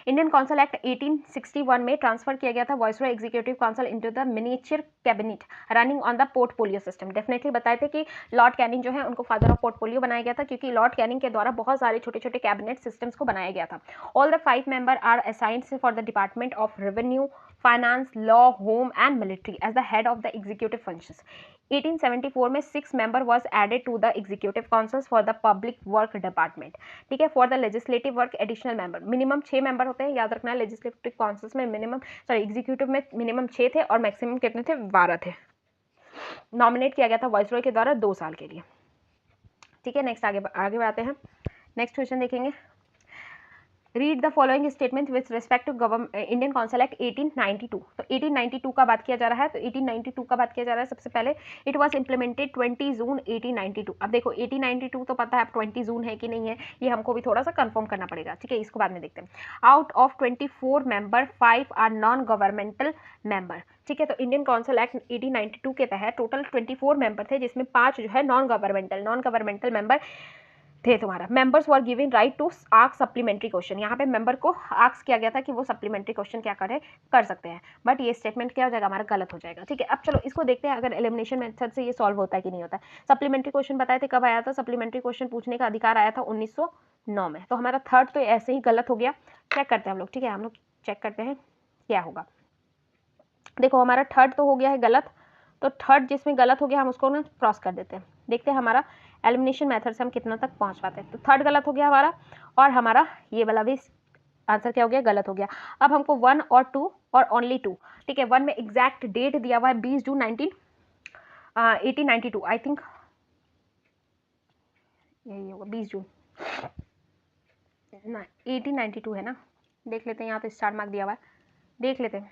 इंडियन काउंसिल एक्ट 1861 में ट्रांसफर किया गया था viceroy executive council into the miniature cabinet running on the portfolio system. Definitely बताए थे कि लॉर्ड कैनिंग जो है उनको फादर ऑफ पोर्टफोलियो बनाया गया था, क्योंकि लॉर्ड कैनिंग के द्वारा बहुत सारे छोटे छोटे कैबिनेट सिस्टम्स को बनाया गया था। All the 5 member are assigned for the department of revenue, finance, law, home and military as the head of the executive functions. 1874 में 6 member was added to the executive councils for the public work department. ठीक है, for the legislative work additional member, minimum 6 member होते हैं, याद रखना है। Legislative councils में minimum, sorry executive में मिनिमम 6 थे और मैक्सिमम कितने थे, 12 थे। नॉमिनेट किया गया था वाइसरॉय के द्वारा 2 साल के लिए। ठीक है, नेक्स्ट आगे बढ़ाते हैं। नेक्स्ट क्वेश्चन देखेंगे। Read the following statement with respect to Indian council act 1892। तो 1892 का बात किया जा रहा है, तो 1892 का बात किया जा रहा है। सबसे पहले इट वाज इम्प्लीमेंटेड 20 जून 1892। अब देखो 1892 तो पता है, अब 20 जून है कि नहीं है ये हमको भी थोड़ा सा कंफर्म करना पड़ेगा। ठीक है, इसको बाद में देखते हैं। Out of 24 member 5 are non governmental member. ठीक है, तो इंडियन काउंसिल एक्ट 1892 के तहत टोटल 24 मेंबर थे, जिसमें 5 जो है नॉन गवर्नमेंटल मेंबर थे तुम्हारा। Members were given right to ask supplementary question. यहाँ पे मेंबर को आस्क किया गया था कि वो सप्लीमेंट्री क्वेश्चन क्या कर सकते हैं, बट ये स्टेटमेंट क्या हो जाएगा, हमारा गलत हो जाएगा। ठीक है, अब चलो इसको देखते हैं अगर एलिमिनेशन मेथड से ये सॉल्व होता है कि नहीं होता है। सप्लीमेंट्री क्वेश्चन बताए थे कब आया था, सप्लीमेंट्री क्वेश्चन पूछने का अधिकार आया था 1909 में। तो हमारा थर्ड तो ऐसे ही गलत हो गया। चेक करते हैं हम लोग। ठीक है, हम लोग चेक करते हैं क्या होगा। देखो हमारा थर्ड तो हो गया है गलत, तो थर्ड जिसमें गलत हो गया हम उसको ना क्रॉस कर देते हैं। देखते हैं हमारा एलिमिनेशन मेथड से हम कितना तक पहुंच पाते हैं। तो थर्ड गलत हो गया हमारा, और हमारा ये वाला भी आंसर क्या हो गया, गलत हो गया। अब हमको 1 और 2 और ओनली 2। ठीक है, 1 में एग्जैक्ट डेट दिया हुआ है 20 जून 1892। आई थिंक यही होगा 20 जून ना, 1892 है ना। देख लेते हैं, यहाँ तो स्टार मार्क दिया हुआ है, देख लेते हैं।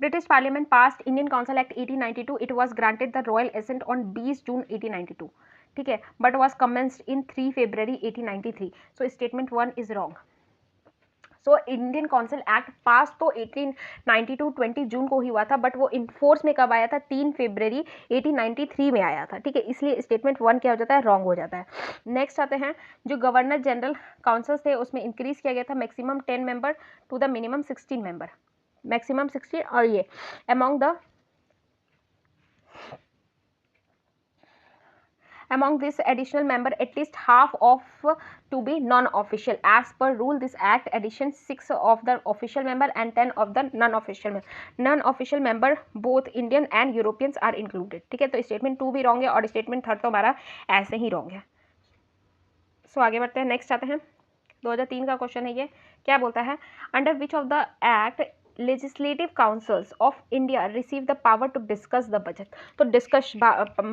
British Parliament passed Indian Council Act 1892. It was granted the royal assent on 20 June 1892. ठीक है, but was commenced in 3 February 1893. So statement 1 is wrong. So Indian Council Act पास तो 1892 20 जून को ही हुआ था, बट वो इन्फोर्स में कब आया था, 3 फरवरी 1893 में आया था। ठीक है, इसलिए स्टेटमेंट 1 क्या हो जाता है, रॉन्ग हो जाता है। नेक्स्ट आते हैं, जो गवर्नर जनरल काउंसिल थे उसमें इंक्रीज किया गया था maximum 10 member to the minimum 16 member, maximum 16। और ये among this additional member at least half of to be non-official as per rule this act addition 6 of the official member and 10 of the non-official member both Indian and Europeans are included। ठीक है, तो statement 2 भी wrong है और statement 3 तो हमारा ऐसे ही wrong है। सो आगे बढ़ते हैं, नेक्स्ट आते हैं। 2003 का क्वेश्चन है ये, क्या बोलता है, under which of the act legislative councils of India receive the power to discuss the budget. तो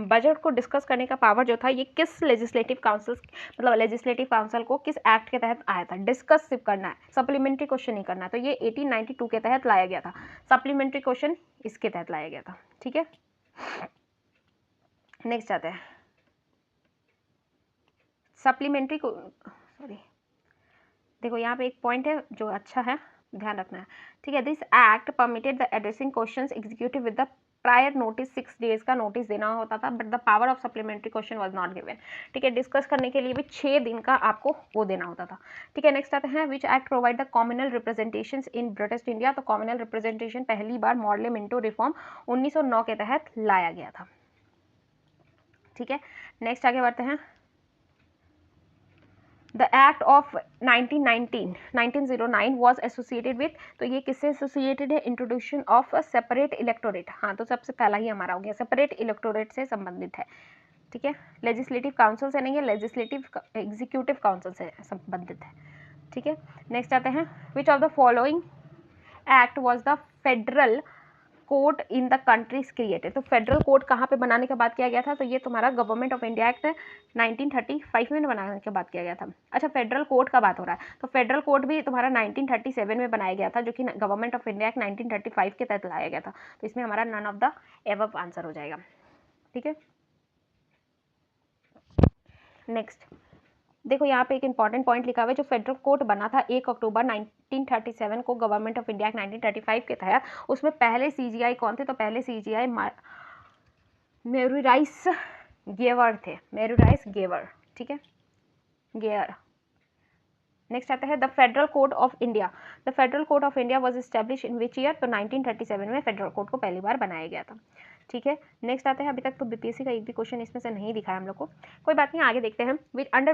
बजट को डिस्कस करने का पावर जो था ये किस लेजिस्लेटिव काउंसिल, मतलब लेजिस्लेटिव काउंसिल को किस एक्ट के तहत आया था। डिस्कस सिर्फ करना है, सप्लीमेंट्री क्वेश्चन नहीं करना है। तो ये 1892 के तहत लाया गया था, सप्लीमेंट्री क्वेश्चन इसके तहत लाया गया था। ठीक है, नेक्स्ट आते हैं सप्लीमेंट्री को, सॉरी देखो यहाँ पे एक पॉइंट है जो अच्छा है, ध्यान रखना है। ठीक है, this act permitted the addressing questions executive with the prior notice, 6 days का नोटिस देना होता था, but the power of supplementary question was not given. ठीक है, डिस्कस करने के लिए भी 6 दिन का आपको वो देना होता था। ठीक है, नेक्स्ट आते हैं, which act provide the communal representation in British India. तो कॉम्युनल रिप्रेजेंटेशन पहली बार मॉडले मिंटो रिफॉर्म 1909 के तहत लाया गया था। ठीक है, नेक्स्ट आगे बढ़ते हैं। The act of 1909 was associated with, तो ये किससे एसोसिएटेड है, introduction of a separate electorate. हाँ, तो सबसे पहला ही हमारा हो गया, सेपरेट इलेक्टोरेट से संबंधित है। ठीक है, लेजिस्लेटिव काउंसिल से नहीं है, लेजिस्लेटिव एग्जीक्यूटिव काउंसिल से संबंधित है। ठीक है, नेक्स्ट आते हैं, विच of the following act was the federal court in the countries created. तो फेडरल कोर्ट कहाँ पे बनाने के बाद किया गया था, तो ये तुम्हारा गवर्नमेंट ऑफ इंडिया एक्ट 1935 में बनाने के बाद किया गया था। अच्छा, फेडरल कोर्ट का बात हो रहा है, तो फेडरल कोर्ट भी तुम्हारा 1937 में बनाया गया था, जो कि गवर्नमेंट ऑफ इंडिया एक्ट 1935 के तहत लाया गया था। तो इसमें हमारा none of the above answer हो जाएगा। ठीक है, नेक्स्ट देखो यहाँ पे एक इंपॉर्टेंट पॉइंट लिखा हुआ है, जो फेडरल कोर्ट बना था 1 अक्टूबर 1937 को गवर्नमेंट ऑफ इंडिया 1935 के तहत, उसमें पहले सीजीआई कौन थे, तो पहले सीजीआई मेरुराइस गेवर थे, मेरुराइस गेवर। ठीक है, गेयर। नेक्स्ट आता है the federal code of India. The federal code of India was establish in which year? तो 1937 में फेडरल कोड को पहली बार बनाया गया था। ठीक है, नेक्स्ट आता है, अभी तक तो बीपीएससी का एक भी क्वेश्चन इसमें से नहीं दिखा है हम लोग को, कोई बात नहीं, आगे देखते हैं। Under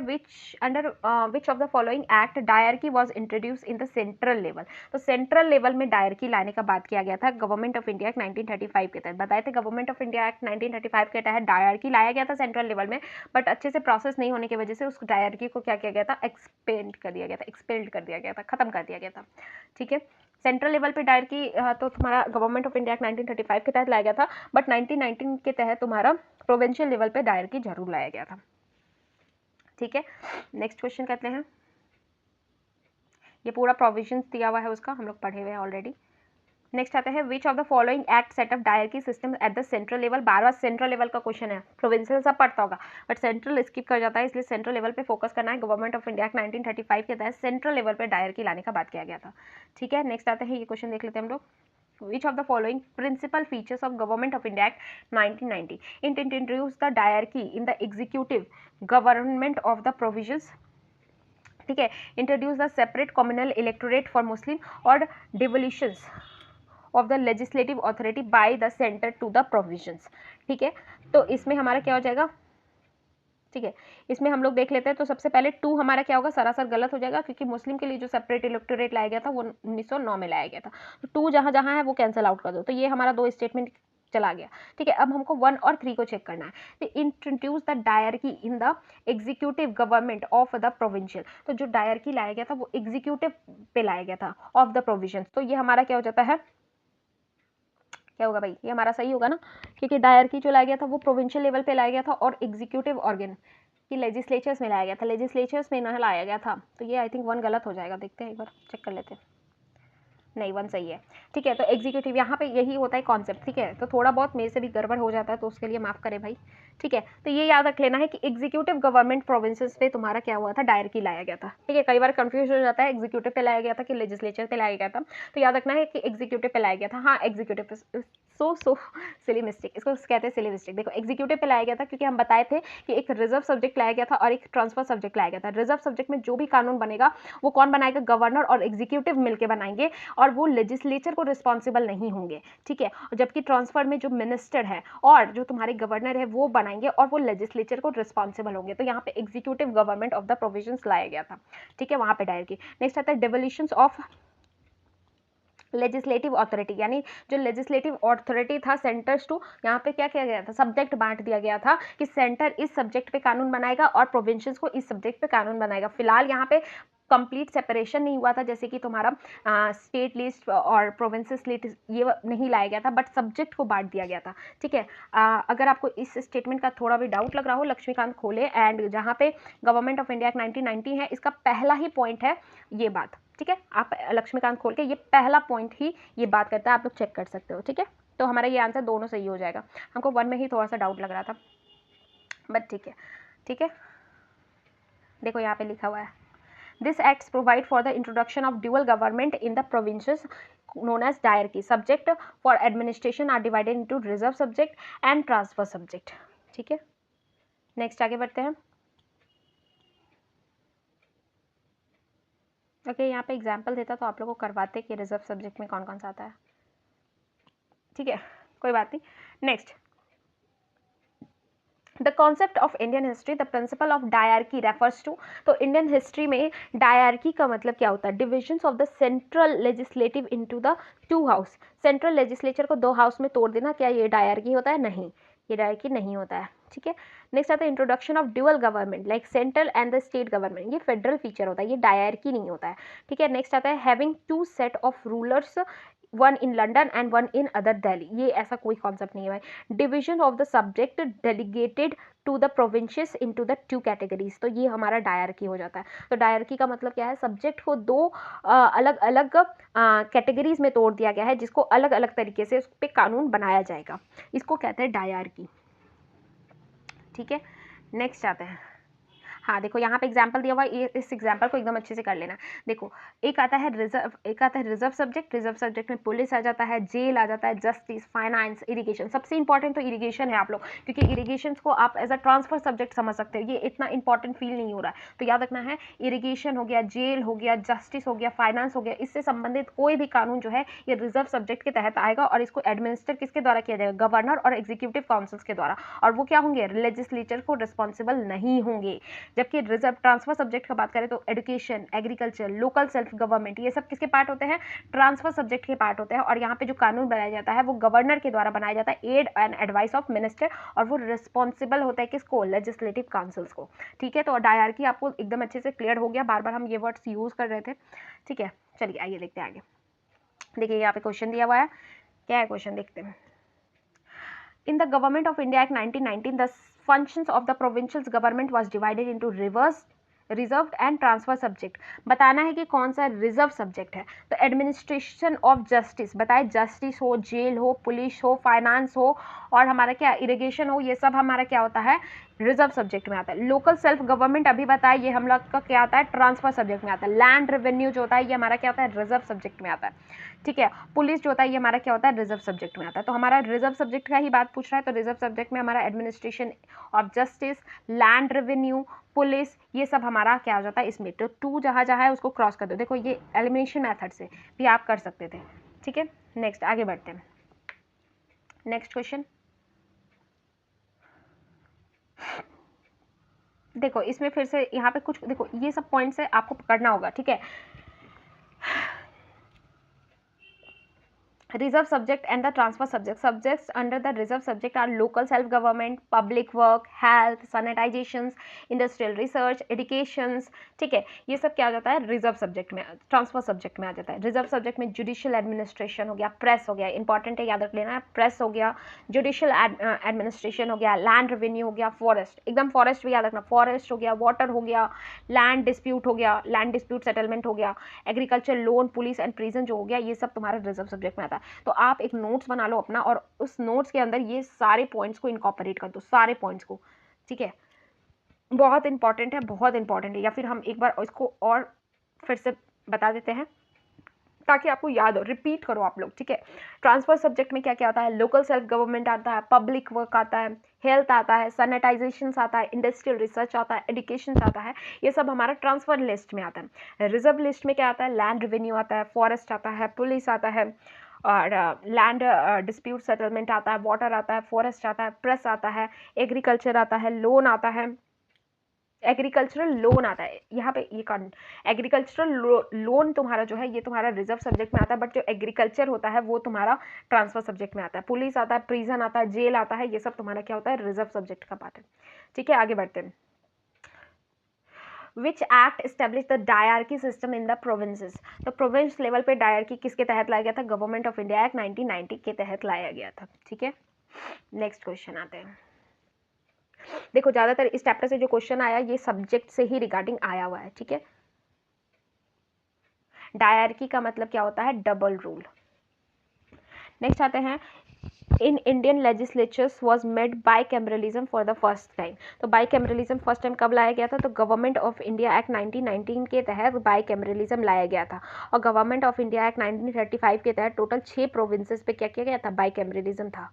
which of the following act dyarchy was introduce in the central level? तो सेंट्रल लेवल में डायरकी लाने का बात किया गया था गवर्नमेंट ऑफ इंडिया एक्ट 1935 के तहत। बताए थे गवर्नमेंट ऑफ इंडिया एक्ट 1935 के तहत डायरकी लाया गया था सेंट्रल लेवल में, बट अच्छे से प्रोसेस नहीं होने की वजह से उस डायरकी को क्या किया गया था? एक्सपेल्ड कर दिया गया था, खत्म कर दिया गया था। ठीक है, सेंट्रल लेवल पे डायरकी तो तुम्हारा गवर्नमेंट ऑफ इंडिया एक्ट 1935 के तहत लाया गया था, बट 1919 के तहत तुम्हारा प्रोविंशियल लेवल पे डायरकी जरूर लाया गया था। ठीक है, नेक्स्ट क्वेश्चन कहते हैं, ये पूरा प्रोविजंस दिया हुआ है उसका, हम लोग पढ़े हुए हैं ऑलरेडी। नेक्स्ट आता है, which of the following act set up dyarchy system at the central level? Bar bar central level का क्वेश्चन है, प्रोविंशियल सब पढ़ता होगा बट सेंट्रल स्किप कर जाता है, इसलिए सेंट्रल लेवल पे फोकस करना है। गवर्नमेंट ऑफ इंडिया एक्ट 1935 के तहत सेंट्रल लेवल पे डायरकी लाने का बात किया गया था। ठीक है, नेक्स्ट आता है, ये क्वेश्चन देख लेते हैं हम लोग। Which of the following principal features of Government of India Act 1990 it introduced the diarchy in the executive government of the provisions? ठीक है, introduce the separate communal electorate for Muslim और devolutions of the legislative authority by the centre to the provisions. ठीक है, तो इसमें हमारा क्या हो जाएगा? ठीक है, इसमें हम लोग देख लेते हैं। तो सबसे पहले 2 हमारा क्या होगा? सरासर गलत हो जाएगा, क्योंकि मुस्लिम के लिए जो सेपरेट इलेक्टोरेट लाया गया था वो 1909 में लाया गया था। तो 2 जहाँ जहाँ है वो कैंसिल आउट कर दो, तो ये हमारा 2 स्टेटमेंट चला गया। ठीक है, अब हमको 1 और 3 को चेक करना है। तो introduce the dyarchy in the executive government of the provincial, तो जो डायरकी लाया गया था वो एग्जीक्यूटिव पे लाया गया था ऑफ द प्रोविजन। तो ये हमारा क्या हो जाता है? क्या होगा भाई? ये हमारा सही होगा ना, क्योंकि डायरकी जो लाया गया था वो प्रोविंशियल लेवल पे लाया गया था और एग्जीक्यूटिव ऑर्गन की लेजिस्लेचर्स में लाया गया था, लेजिस्लेचर्स में ना लाया गया था। तो ये आई थिंक 1 गलत हो जाएगा, देखते हैं एक बार चेक कर लेते हैं। नहीं, 1 सही है। ठीक है, तो एग्जीक्यूटिव यहाँ पे यही होता है कॉन्सेप्ट। ठीक है, तो थोड़ा बहुत मेरे से भी गड़बड़ हो जाता है तो उसके लिए माफ़ करें भाई। ठीक है, तो ये याद रख लेना है कि एग्जीक्यूटिव गवर्नमेंट प्रोविंसेस पे तुम्हारा क्या हुआ था? डायरकी लाया गया था। ठीक है, कई बार कंफ्यूज हो जाता है एग्जीक्यूटिव पे लाया गया था कि लेजिस्लेचर पे लाया गया था, तो याद रखना है कि एग्जीक्यूटिव पे लाया गया था। हाँ, एग्जीक्यूटिव पे, सो सिली मिस्टेक, इसको कहते हैं सिली मिस्टेक। देखो, एग्जीक्यूटिव पे लाया गया था क्योंकि हम बताए थे कि एक रिजर्व सब्जेक्ट लाया गया था और एक ट्रांसफर सब्जेक्ट लाया गया था। रिजर्व सब्जेक्ट में जो भी कानून बनेगा वो कौन बनाएगा? गवर्नर और एग्जीक्यूटिव मिलकर बनाएंगे, और वो लेजिस्लेचर को रिस्पॉन्सिबल नहीं होंगे। ठीक है, जबकि ट्रांसफर में जो मिनिस्टर है और जो तुम्हारे गवर्नर है वो बनाएंगे और वो लेजिस्लेचर को रिस्पॉन्सिबल होंगे। तो यहाँ पे executive government of the provisions लाया गया था। ठीक है, वहां पे डायरकी। नेक्स्ट आता है डिवोल्यूशंस ऑफ लेजिस्लेटिव अथॉरिटी, यानी जो लेजिस्लेटिव अथॉरिटी था सेंटर्स टू, यहाँ पे क्या किया गया था? सब्जेक्ट बांट दिया गया था कि सेंटर इस सब्जेक्ट पे कानून बनाएगा और प्रोविंशंस को इस सब्जेक्ट पे कानून बनाएगा। फिलहाल यहाँ पे कंप्लीट सेपरेशन नहीं हुआ था, जैसे कि तुम्हारा स्टेट लिस्ट और प्रोविंसेस लिस्ट ये नहीं लाया गया था, बट सब्जेक्ट को बांट दिया गया था। ठीक है, अगर आपको इस स्टेटमेंट का थोड़ा भी डाउट लग रहा हो, लक्ष्मीकांत खोले, एंड जहाँ पे गवर्नमेंट ऑफ इंडिया 1990 है, इसका पहला ही पॉइंट है ये बात। ठीक है, आप लक्ष्मीकांत खोल के, ये पहला पॉइंट ही ये बात करता है, आप लोग चेक कर सकते हो। ठीक है, तो हमारा ये आंसर दोनों सही हो जाएगा। हमको 1 में ही थोड़ा सा डाउट लग रहा था, बट ठीक है। ठीक है, देखो यहाँ पे लिखा हुआ है, this acts provide for the introduction of dual government in the provinces known as diarchy. Subject for administration are divided into reserve subject and transfer subject. ठीक है, नेक्स्ट आगे बढ़ते हैं। ओके, यहाँ पे एग्जाम्पल देता तो आप लोगों को करवाते कि रिजर्व सब्जेक्ट में कौन कौन सा आता है। ठीक है, कोई बात नहीं। Next, the concept of Indian history, the principle of diarchy refers to, तो इंडियन हिस्ट्री में डायरकी का मतलब क्या होता है? Divisions of the central legislative into the 2 house. Central legislature को 2 हाउस में तोड़ देना, क्या ये डायरकी होता है? नहीं, ये डायरकी नहीं होता है। ठीक है, नेक्स्ट आता है introduction of dual government like central and the state government, ये फेडरल फीचर होता है, ये डायरकी नहीं होता है। ठीक है, नेक्स्ट आता है having 2 set of rulers, 1 in London and 1 in other Delhi, ये ऐसा कोई कॉन्सेप्ट नहीं है भाई। Division of the subject delegated to the provinces into the 2 categories, तो ये हमारा डायरकी हो जाता है। तो डायरकी का मतलब क्या है? सब्जेक्ट को 2 अलग अलग कैटेगरीज में तोड़ दिया गया है, जिसको अलग अलग तरीके से उस पर कानून बनाया जाएगा, इसको कहते हैं डायरकी। ठीक है, नेक्स्ट आते हैं, हाँ देखो यहाँ पे एग्जाम्पल दिया हुआ है, ये इस एग्जाम्पल को एकदम अच्छे से कर लेना। देखो एक आता है रिजर्व सब्जेक्ट। रिजर्व सब्जेक्ट में पुलिस आ जाता है, जेल आ जाता है, जस्टिस, फाइनेंस, इरिगेशन। सबसे इंपॉर्टेंट तो इरिगेशन है आप लोग, क्योंकि इरिगेशन को आप एज अ ट्रांसफर सब्जेक्ट समझ सकते हो, ये इतना इंपॉर्टेंट फील नहीं हो रहा है। तो याद रखना है, इरिगेशन हो गया, जेल हो गया, जस्टिस हो गया, फाइनेंस हो गया, इससे संबंधित कोई भी कानून जो है ये रिजर्व सब्जेक्ट के तहत आएगा, और इसको एडमिनिस्टर किसके द्वारा किया जाएगा? गवर्नर और एग्जीक्यूटिव काउंसिल्स के द्वारा। और वो क्या होंगे? लेजिस्लेचर को रिस्पॉन्सिबल नहीं होंगे। जबकि रिजर्व ट्रांसफर सब्जेक्ट का बात करें तो education, agriculture, local self government, ये सब किसके पार्ट होते हैं? ट्रांसफर सब्जेक्ट के पार्ट होते हैं। और यहाँ पे जो कानून बनाया जाता है वो गवर्नर के द्वारा बनाया जाता है, aid and advice of minister, और वो रिस्पॉन्सिबल होता है किसको? लेजिस्लेटिव काउंसिल्स को। ठीक है, तो डायरकी आपको एकदम अच्छे से क्लियर हो गया, बार बार हम ये वर्ड्स यूज कर रहे थे। ठीक है, चलिए आइए देखते हैं आगे। देखिए यहाँ पे क्वेश्चन दिया हुआ है, क्या है क्वेश्चन, देखते हैं। In the Government of India Act 1919, the functions of the provincial government was divided into reserve and transfer subject. बताना है कि कौन सा रिजर्व सब्जेक्ट है। तो एडमिनिस्ट्रेशन ऑफ जस्टिस, बताए जस्टिस हो, जेल हो, पुलिस हो, फाइनेंस हो, और हमारा क्या इरिगेशन हो, ये सब हमारा क्या होता है? रिजर्व सब्जेक्ट में आता है। लोकल सेल्फ गवर्नमेंट अभी बताया, ये हम लोग का क्या आता है? ट्रांसफर सब्जेक्ट में आता है। लैंड रेवेन्यू जो होता है ये हमारा क्या होता है? रिजर्व सब्जेक्ट में आता है। ठीक है, पुलिस जो होता है ये हमारा क्या होता है? रिजर्व सब्जेक्ट में आता है। तो हमारा रिजर्व सब्जेक्ट का ही बात पूछ रहा है, तो रिजर्व सब्जेक्ट में हमारा administration of justice, land revenue, police, ये सब हमारा क्या हो जाता है इसमें। तो टू जहाँ जहाँ है उसको क्रॉस कर दो। देखो ये एलिमिनेशन मेथड से भी आप कर सकते थे। ठीक है, नेक्स्ट आगे बढ़ते हैं। नेक्स्ट क्वेश्चन देखो, इसमें फिर से यहाँ पे कुछ देखो, ये सब पॉइंट्स है आपको पकड़ना होगा। ठीक है, reserve subject and the transfer subject. Subjects under the reserve subject are local self government, public work, health, sanitizations, industrial research, educations. ठीक है, ये सब क्या आ जाता है? रिजर्व सब्जेक्ट में, ट्रांसफर सब्जेक्ट में आ जाता है। रिजर्व सब्जेक्ट में जुडिशियल एडमिनिस्ट्रेशन हो गया, प्रेस हो गया, इंपॉर्टेंट है याद रख लेना है, प्रेस हो गया, जुडिशियल एडमिनिस्ट्रेशन हो गया, लैंड रेवेन्यू हो गया, फॉरेस्ट, एकदम फॉरेस्ट भी याद रखना, फॉरेस्ट हो गया, वाटर हो गया, लैंड डिस्प्यूट हो गया, लैंड डिस्प्यूट सेटलमेंट हो गया, agriculture loan, police and prison जो हो गया, ये सब तुम्हारा रिजर्व सब्जेक्ट में आता है। तो आप एक नोट्स बना लो अपना, और उस नोट्स के अंदर ये सारे पॉइंट्स को इनकॉर्पोरेट कर दो, सारे पॉइंट्स को। ठीक है, बहुत इंपॉर्टेंट है, बहुत इंपॉर्टेंट है। या फिर हम एक बार इसको और फिर से बता देते हैं ताकि आपको याद हो, रिपीट करो आप लोग। ठीक है, ट्रांसफर सब्जेक्ट में क्या क्या आता है? लोकल सेल्फ गवर्नमेंट आता है, पब्लिक वर्क आता है, हेल्थ आता है, सैनिटाइजेशन आता है, इंडस्ट्रियल रिसर्च आता है, एजुकेशन आता है, ये सब हमारा ट्रांसफर लिस्ट में आता है। रिजर्व लिस्ट में क्या आता है? लैंड रेवेन्यू आता है, फॉरेस्ट आता है, पुलिस आता है, और लैंड डिस्प्यूट सेटलमेंट आता है, वाटर आता है, फॉरेस्ट आता है, प्रेस आता है, एग्रीकल्चर आता है, लोन आता है, एग्रीकल्चरल लोन आता है। यहाँ पे ये एग्रीकल्चरल लोन तुम्हारा जो है ये तुम्हारा रिजर्व सब्जेक्ट में आता है, बट जो एग्रीकल्चर होता है वो तुम्हारा ट्रांसफर सब्जेक्ट में आता है। पुलिस आता है, प्रिजन आता है, जेल आता है, ये सब तुम्हारा क्या होता है? रिजर्व सब्जेक्ट का पार्ट है। ठीक है, आगे बढ़ते हैं। Which act establish the dyarchy system in the provinces. तो प्रोविंस लेवल पे डायरकी किसके तहत लाया गया था? गवर्नमेंट ऑफ इंडिया एक्ट 1990 के तहत लाया गया था। ठीक है, नेक्स्ट क्वेश्चन आते हैं। देखो ज्यादातर इस चैप्टर से जो क्वेश्चन आया ये सब्जेक्ट से ही रिगार्डिंग आया हुआ है। ठीक है, डायरकी का मतलब क्या होता है? Double rule. नेक्स्ट आते हैं, in Indian legislatures was made bicameralism for the first time. तो बाईकैमरलिज्म फर्स्ट टाइम कब लाया गया था? तो गवर्नमेंट ऑफ इंडिया एक्ट 1919 के तहत बाईकैमरलिज्म लाया गया था। और गवर्नमेंट ऑफ इंडिया एक्ट 1935 के तहत टोटल 6 प्रोविंसेस पे क्या किया गया था? बाईकैमरलिज्म था।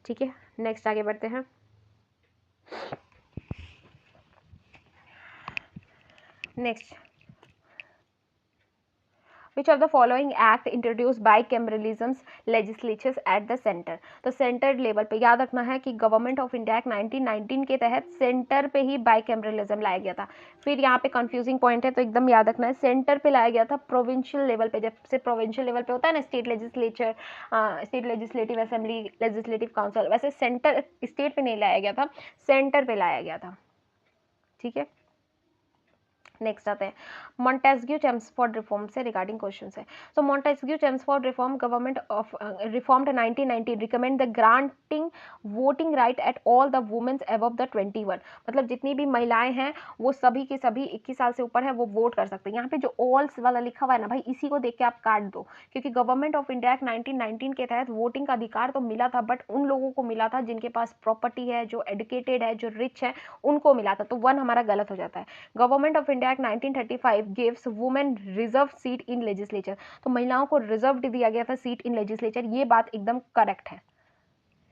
ठीक है, नेक्स्ट आगे बढ़ते हैं। Next, Which of the following act introduced bicameralism legislatures at the center? तो सेंटर लेवल पे याद रखना है कि गवर्नमेंट ऑफ इंडिया एक्ट 1919 के तहत सेंटर पे ही बाइकैमरलिज्म लाया गया था। फिर यहाँ पे कंफ्यूजिंग पॉइंट है तो एकदम याद रखना है, सेंटर पे लाया गया था, प्रोविंशियल लेवल पे। जब से प्रोविंशियल लेवल पे होता है ना state legislature, state legislative assembly, legislative council, वैसे सेंटर स्टेट पे नहीं लाया गया था, सेंटर पे लाया गया था। ठीक है, नेक्स्ट आते हैं मॉन्टेस्क्यू चेम्सफोर्ड रिफॉर्म से रिगार्डिंग क्वेश्चन है। So Montesquieu Chelmsford reform government of reformed 1990 recommend the granting voting right at all the womens above the 21, मतलब जितनी भी महिलाएं हैं वो सभी के सभी 21 साल से ऊपर है वो वोट कर सकते हैं। यहाँ पे जो ऑल्स वाला लिखा हुआ है ना भाई, इसी को देख के आप काट दो, क्योंकि गवर्नमेंट ऑफ इंडिया एक्ट 1919 के तहत वोटिंग का अधिकार तो मिला था, बट उन लोगों को मिला था जिनके पास प्रॉपर्टी है, जो एडुकेटेड है, जो रिच है, उनको मिला था। तो वन हमारा गलत हो जाता है। Government of India act 1935 gives women reserve seat in legislature, तो महिलाओं को रिजर्व दिया गया था सीट इन लेजिस्लेचर, ये बात एकदम करेक्ट है।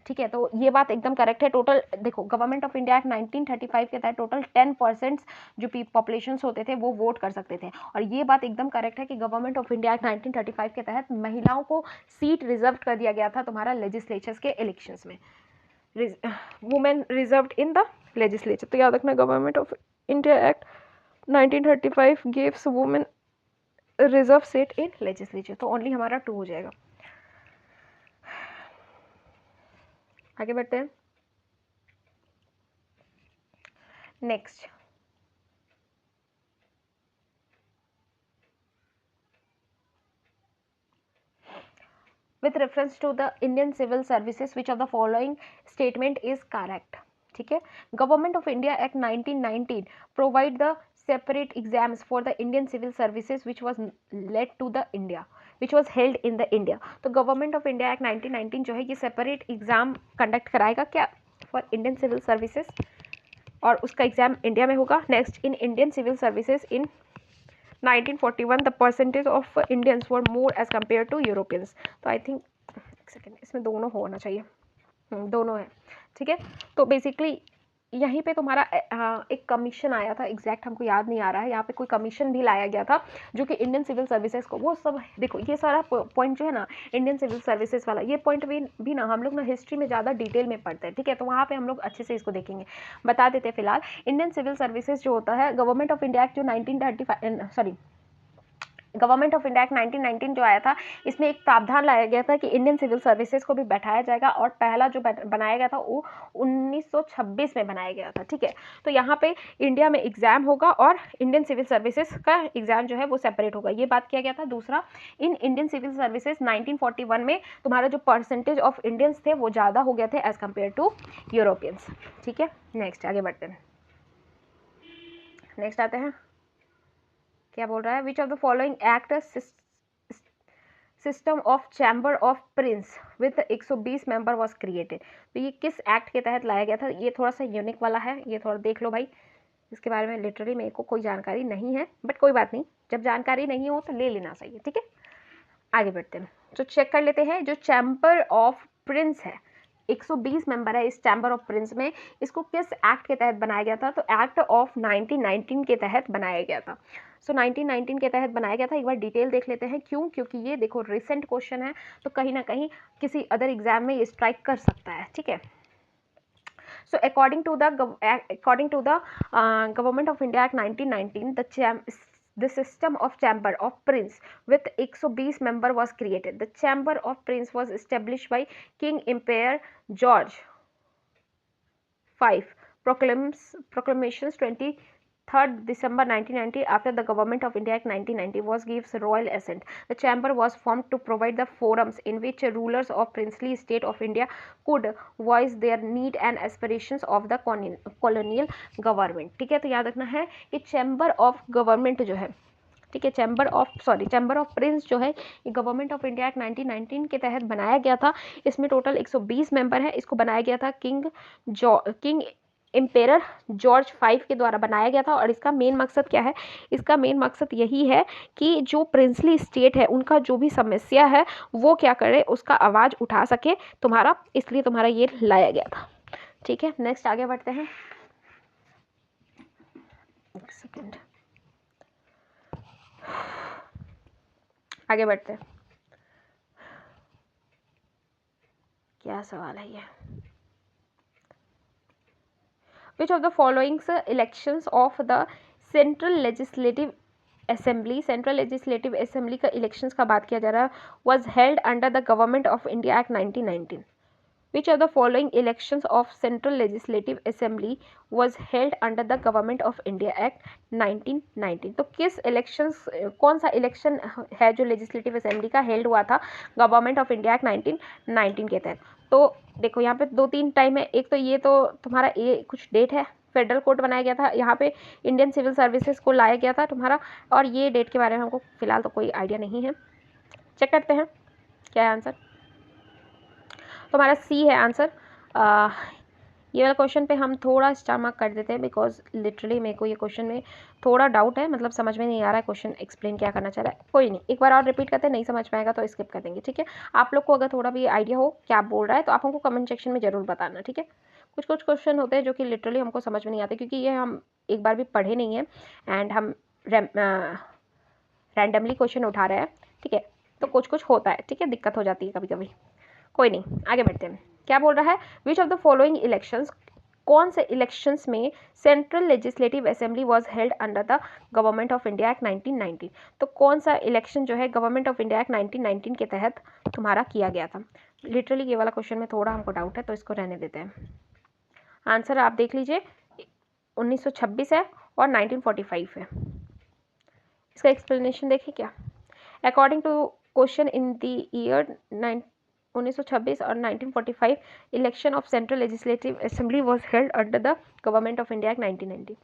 ठीक है, तो ये बात एकदम करेक्ट है। टोटल देखो गवर्नमेंट ऑफ इंडिया एक्ट 1935 के तहत टोटल 10% जो पॉपुलेशन होते थे वो वोट कर सकते थे, और ये बात एकदम करेक्ट है कि गवर्नमेंट ऑफ इंडिया एक्ट 1935 के तहत महिलाओं को सीट रिजर्व कर दिया गया था तुम्हारा लेजिस्लेचर्स के इलेक्शंस में, women reserved in the legislature. तो याद रखना government of India act 1935 gives women reserve seat in legislature, तो ओनली हमारा 2 हो जाएगा। आगे बढ़ते हैं next. With reference to the Indian civil services which of the following statement is correct. ठीक है, government of India act 1919 provide the separate exams for the Indian civil services which was led to the India which was held in the India। तो government of India act 1919 जो है ये separate exam conduct कराएगा क्या for Indian civil services, और उसका exam India में होगा। Next, in Indian civil services in 1941 the percentage of Indians were more as compare to Europeans. तो आई थिंक एक सेकेंड, इसमें दोनों होना चाहिए, दोनों है। ठीक है, तो बेसिकली यहीं पे तुम्हारा एक कमीशन आया था, एग्जैक्ट हमको याद नहीं आ रहा है, यहाँ पे कोई कमीशन भी लाया गया था जो कि इंडियन सिविल सर्विसेज को, वो सब देखो ये सारा पॉइंट जो है ना इंडियन सिविल सर्विसेज वाला, ये पॉइंट भी ना हम लोग ना हिस्ट्री में ज़्यादा डिटेल में पढ़ते हैं। ठीक है, तो वहाँ पे हम लोग अच्छे से इसको देखेंगे, बता देते हैं। फिलहाल इंडियन सिविल सर्विसेज जो होता है, गवर्नमेंट ऑफ इंडिया एक्ट जो 1935 sorry government of India act 1919 जो आया था, इसमें एक प्रावधान लाया गया था कि इंडियन सिविल सर्विसेज को भी बैठाया जाएगा, और पहला जो बनाया गया था वो 1926 में बनाया गया था। ठीक है, तो यहाँ पे इंडिया में एग्जाम होगा और इंडियन सिविल सर्विसेज का एग्जाम जो है वो सेपरेट होगा, ये बात किया गया था। दूसरा, इन इंडियन सिविल सर्विसेज 1941 में तुम्हारा जो परसेंटेज ऑफ इंडियंस थे वो ज़्यादा हो गए थे एज कम्पेयर टू यूरोपियंस। ठीक है, नेक्स्ट आगे बढ़ते हैं। नेक्स्ट आते हैं, क्या बोल रहा है, which of the following act system of chamber of Prince with 120 member was created. तो ये किस एक्ट के तहत लाया गया था, ये थोड़ा सा यूनिक वाला है, ये थोड़ा देख लो भाई, इसके बारे में लिटरली मेरे को कोई जानकारी नहीं है, बट कोई बात नहीं, जब जानकारी नहीं हो तो ले लेना चाहिए। ठीक है, आगे बढ़ते हैं, तो चेक कर लेते हैं। जो चैम्बर ऑफ प्रिंस है, 120 मेंबर है इस चैम्बर ऑफ प्रिंस में, इसको किस एक्ट के तहत बनाया गया था, तो एक्ट ऑफ 1919 के तहत बनाया गया था। सो 1919 के तहत बनाया गया था। एक बार डिटेल देख लेते हैं, क्यों, क्योंकि ये देखो रिसेंट क्वेश्चन है, तो कहीं ना कहीं किसी अदर एग्जाम में ये स्ट्राइक कर सकता है। ठीक है, so according to the government of India act 1919 the system of chamber of prince with 120 member was created. The chamber of prince was established by King Emperor George V proclamations 23rd December 1990 after the government of India Act 1990 was gives royal assent. The chamber was formed to provide the forums in which rulers of princely state of India could voice their need and aspirations of the colonial government. ठीक है, तो याद रखना है कि chamber of government जो है, ठीक है, चैम्बर ऑफ प्रिंस जो है ये गवर्नमेंट ऑफ इंडिया एक्ट 1919 के तहत बनाया गया था। इसमें टोटल 120 मेंबर है। इसको बनाया गया था किंग एम्पेरर जॉर्ज V के द्वारा बनाया गया था। और इसका मेन मकसद क्या है, इसका मेन मकसद यही है कि जो प्रिंसली स्टेट है उनका जो भी समस्या है वो क्या करे, उसका आवाज़ उठा सके तुम्हारा, इसलिए तुम्हारा ये लाया गया था। ठीक है, नेक्स्ट आगे बढ़ते हैं। एक सेकेंड, आगे बढ़ते हैं, क्या सवाल है ये, विच of the followings elections of the central legislative का इलेक्शंस का बात किया जा रहा है, was held under the government of India act 1919। Which of the following elections of Central Legislative Assembly was held under the Government of India Act 1919? तो किस elections, कौन सा इलेक्शन है जो लेजिस्लेटिव असेंबली का हेल्ड हुआ था गवर्नमेंट ऑफ इंडिया एक्ट 1919 के तहत? तो देखो यहाँ पे 2-3 टाइम है, एक तो ये तो तुम्हारा ये कुछ डेट है, फेडरल कोर्ट बनाया गया था, यहाँ पे इंडियन सिविल सर्विसेज को लाया गया था तुम्हारा, और ये डेट के बारे में हमको फिलहाल तो कोई आइडिया नहीं है। चेक करते हैं क्या है आंसर। तुम्हारा सी है आंसर। ये वाला क्वेश्चन पे हम थोड़ा स्टार मार्क कर देते हैं, बिकॉज लिटरली मेरे को ये क्वेश्चन में थोड़ा डाउट है, मतलब समझ में नहीं आ रहा है क्वेश्चन एक्सप्लेन क्या करना चाह रहा है। कोई नहीं, एक बार और रिपीट करते हैं, नहीं समझ पाएगा तो स्किप कर देंगे, ठीक है। आप लोग को अगर थोड़ा भी आइडिया हो क्या बोल रहा है तो आप हमको कमेंट सेक्शन में जरूर बताना, ठीक है। कुछ कुछ क्वेश्चन होते हैं जो कि लिटरली हमको समझ में नहीं आते, क्योंकि ये हम एक बार भी पढ़े नहीं है एंड हम रैंडमली क्वेश्चन उठा रहे हैं, ठीक है। तो कुछ कुछ होता है, ठीक है, दिक्कत हो जाती है कभी कभी। कोई नहीं, आगे बढ़ते हैं। क्या बोल रहा है, which of the following elections, कौन से इलेक्शंस में central legislative assembly was held under the government of India act 1919? तो कौन सा इलेक्शन जो है गवर्नमेंट ऑफ इंडिया एक्ट 1919 के तहत तुम्हारा किया गया था? लिटरली ये वाला क्वेश्चन में थोड़ा हमको डाउट है, तो इसको रहने देते हैं। आंसर आप देख लीजिए, 1926 है और 1945 है। इसका एक्सप्लेनेशन देखिए क्या। According to question, in the year 1926 और 1945 election of central legislative assembly was held under the government of India act 1990।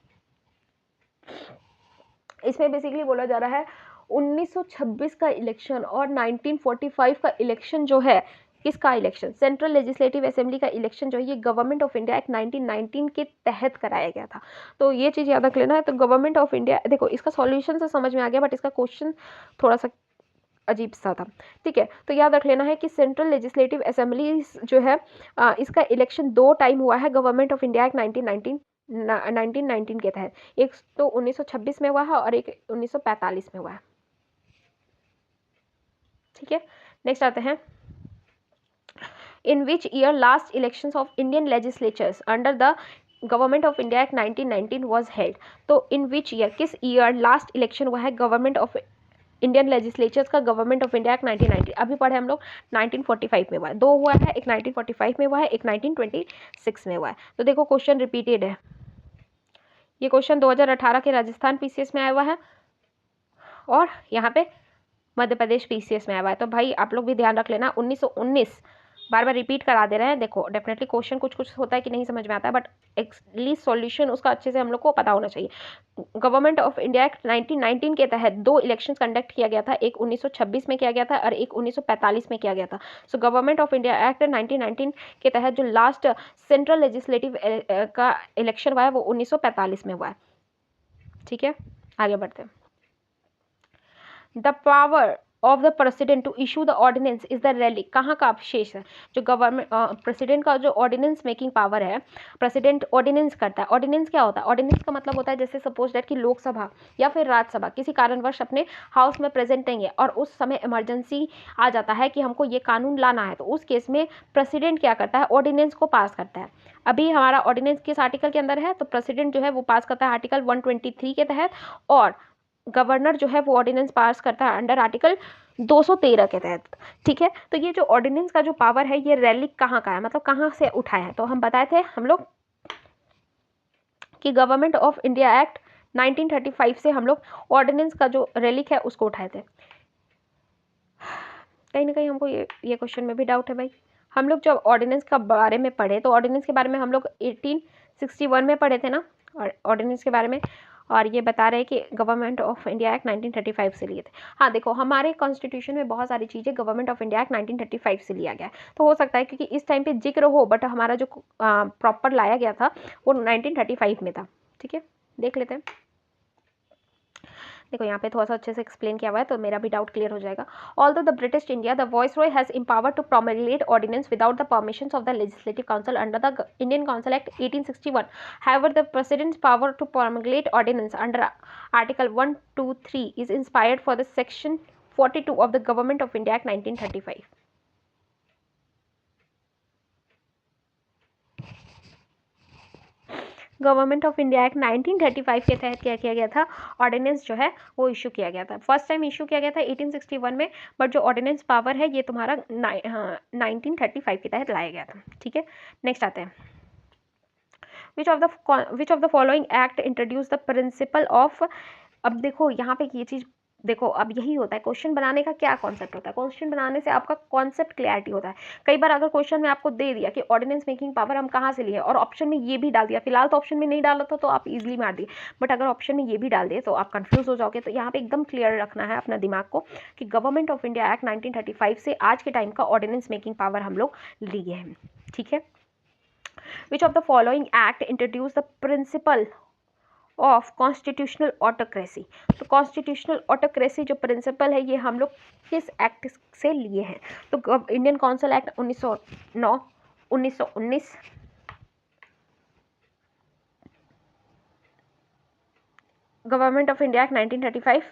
इसमें बेसिकली बोला जा रहा है 1926 का इलेक्शन और 1945 का इलेक्शन जो है, किसका इलेक्शन, सेंट्रल लेजिस्लेटिव असेंबली का इलेक्शन जो है ये गवर्नमेंट ऑफ इंडिया एक्ट 1919 के तहत कराया गया था। तो ये चीज़ याद रख लेना है। तो गवर्नमेंट ऑफ इंडिया, देखो इसका सॉल्यूशन से समझ में आ गया, बट इसका क्वेश्चन थोड़ा सा अजीब सा था, ठीक है। तो याद रख लेना है कि सेंट्रल लेजिस्लेटिव असेंबली जो है इसका इलेक्शन 2 टाइम हुआ है गवर्नमेंट ऑफ इंडिया एक्ट 1919 के तहत। एक तो 1926 में हुआ है और एक 1945 में हुआ है, ठीक है। नेक्स्ट आते हैं, in which year last elections of Indian legislatures under the government of India act 1919 was held? तो इन विच ईयर, किस ईयर लास्ट इलेक्शन हुआ है गवर्नमेंट ऑफ इंडियन लेजिस्लेचर्स का गवर्नमेंट ऑफ इंडिया एक्ट 1990? अभी पढ़े हम लोग 1945 में हुआ है, 2 हुआ है, एक 1945 में हुआ है, एक 1926 में हुआ है। तो देखो क्वेश्चन रिपीटेड है, ये क्वेश्चन 2018 के राजस्थान पीसीएस में आया हुआ है और यहाँ पे मध्य प्रदेश पीसीएस में आया हुआ है। तो भाई आप लोग भी ध्यान रख लेना, 1919 बार बार रिपीट करा दे रहे हैं। देखो डेफिनेटली क्वेश्चन कुछ कुछ होता है कि नहीं समझ में आता है, बट एटलीस्ट सॉल्यूशन उसका अच्छे से हम लोग को पता होना चाहिए। गवर्नमेंट ऑफ इंडिया एक्ट 1919 के तहत 2 इलेक्शंस कंडक्ट किया गया था, एक 1926 में किया गया था और एक 1945 में किया गया था। So government of India act 1919 के तहत जो लास्ट सेंट्रल लेजिस्लेटिव का इलेक्शन हुआ है वो 1945 में हुआ है, ठीक है। आगे बढ़ते हैं। The power of the president to issue the ordinance is the relic, कहाँ का अवशेष है? जो गवर्नमेंट प्रेसिडेंट का जो ऑर्डिनेंस मेकिंग पावर है, प्रेसिडेंट ऑर्डिनेंस करता है। ऑर्डिनेंस क्या होता है? ऑर्डिनेंस का मतलब होता है जैसे सपोज दैट कि लोकसभा या फिर राज्यसभा किसी कारणवश अपने हाउस में प्रेजेंट नहीं है और उस समय इमरजेंसी आ जाता है कि हमको ये कानून लाना है, तो उस केस में प्रेसिडेंट क्या करता है? ऑर्डिनेंस को पास करता है। अभी हमारा ऑर्डिनेंस किस आर्टिकल के अंदर है? तो प्रेसिडेंट जो है वो पास करता है आर्टिकल 123 के तहत, और गवर्नर जो है वो ऑर्डिनेंस पास करता है अंडर आर्टिकल 213 के तहत, ठीक है। तो ये जो ऑर्डिनेंस का जो पावर है ये रैलिक कहाँ का है, मतलब कहाँ से उठा है? तो हम बताए थे हम लोग कि गवर्नमेंट ऑफ इंडिया एक्ट 1935 से हम लोग ऑर्डिनेंस का जो रैलिक है उसको उठाए थे। कहीं ना कहीं हमको ये क्वेश्चन में भी डाउट है भाई। हम लोग जब ऑर्डिनेंस का बारे में पढ़े तो ऑर्डिनेंस के बारे में हम लोग 1861 में पढ़े थे ना ऑर्डिनेंस के बारे में, और ये बता रहे हैं कि गवर्नमेंट ऑफ इंडिया एक्ट 1935 से लिए थे। हाँ देखो हमारे कॉन्स्टिट्यूशन में बहुत सारी चीज़ें गवर्नमेंट ऑफ इंडिया एक्ट 1935 से लिया गया है, तो हो सकता है क्योंकि इस टाइम पे जिक्र हो, बट हमारा जो प्रॉपर लाया गया था वो 1935 में था, ठीक है। देख लेते हैं। देखो यहाँ पे थोड़ा सा अच्छे से एक्सप्लेन किया हुआ है तो मेरा भी डाउट क्लियर हो जाएगा। Although the British India the viceroy has empowered to promulgate ordinance without the permissions of the legislative council under the Indian Council Act 1861. However, the president's power to promulgate ordinance under Article 123 is inspired for the Section 42 of the Government of India Act 1935. Government of India act 1935 के तहत क्या किया गया था, ordinance जो है वो issue किया गया था। फर्स्ट टाइम इशू किया गया था 1861 में, बट जो ऑर्डिनेंस पावर है ये तुम्हारा 1935 के तहत लाया गया था। ठीक है, नेक्स्ट आते हैं, विच of the following act introduce the principle of. अब देखो यहाँ पे ये चीज़ देखो, अब यही होता है क्वेश्चन बनाने का क्या कॉन्सेप्ट होता है, क्वेश्चन बनाने से आपका कॉन्सेप्ट क्लैरिटी होता है। कई बार अगर क्वेश्चन में आपको दे दिया कि ऑर्डिनेंस मेकिंग पावर हम कहाँ से लिए और ऑप्शन में ये भी डाल दिया, फिलहाल तो ऑप्शन में नहीं डाला था तो आप इजीली मार दिए, बट अगर ऑप्शन में ये भी डाल दिए तो आप कंफ्यूज हो जाओगे। तो यहाँ पे एकदम क्लियर रखना है अपना दिमाग को कि गवर्नमेंट ऑफ इंडिया एक्ट 1935 से आज के टाइम का ऑर्डिनेंस मेकिंग पावर हम लोग लिए हैं। ठीक है, which of the following act introduce the principle of constitutional autocracy. तो कॉन्स्टिट्यूशनल ऑटोक्रेसी जो प्रिंसिपल है ये हम लोग किस एक्ट से लिए हैं, तो Indian council act 1909, 1919, government of India act 1935,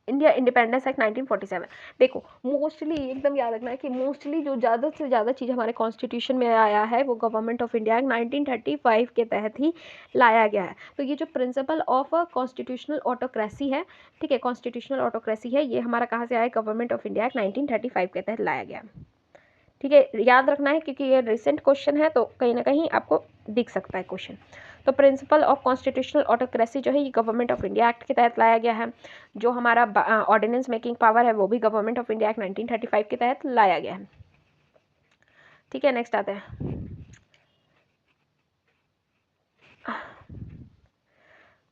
India independence act 1947। देखो मोस्टली एकदम याद रखना है कि मोस्टली जो ज़्यादा से ज़्यादा चीज़ हमारे कॉन्स्टिट्यूशन में आया है वो गवर्नमेंट ऑफ इंडिया एक्ट 1935 के तहत ही लाया गया है। तो ये जो प्रिंसिपल ऑफ कॉन्स्टिट्यूशनल ऑटोक्रेसी है, ठीक है, कॉन्स्टिट्यूशनल ऑटोक्रेसी है, ये हमारा कहाँ से आया, गवर्नमेंट ऑफ इंडिया एक्ट 1935 के तहत लाया गया। ठीक है, याद रखना है क्योंकि ये रिसेंट क्वेश्चन है तो कहीं ना कहीं आपको दिख सकता है क्वेश्चन। तो प्रिंसिपल ऑफ कॉन्स्टिट्यूशनल ऑटोक्रेसी जो है ये गवर्नमेंट ऑफ इंडिया एक्ट के तहत लाया गया है। जो हमारा ऑर्डिनेंस मेकिंग पावर है वो भी गवर्नमेंट ऑफ इंडिया एक्ट 1935 के तहत लाया गया है। ठीक है, नेक्स्ट आते हैं,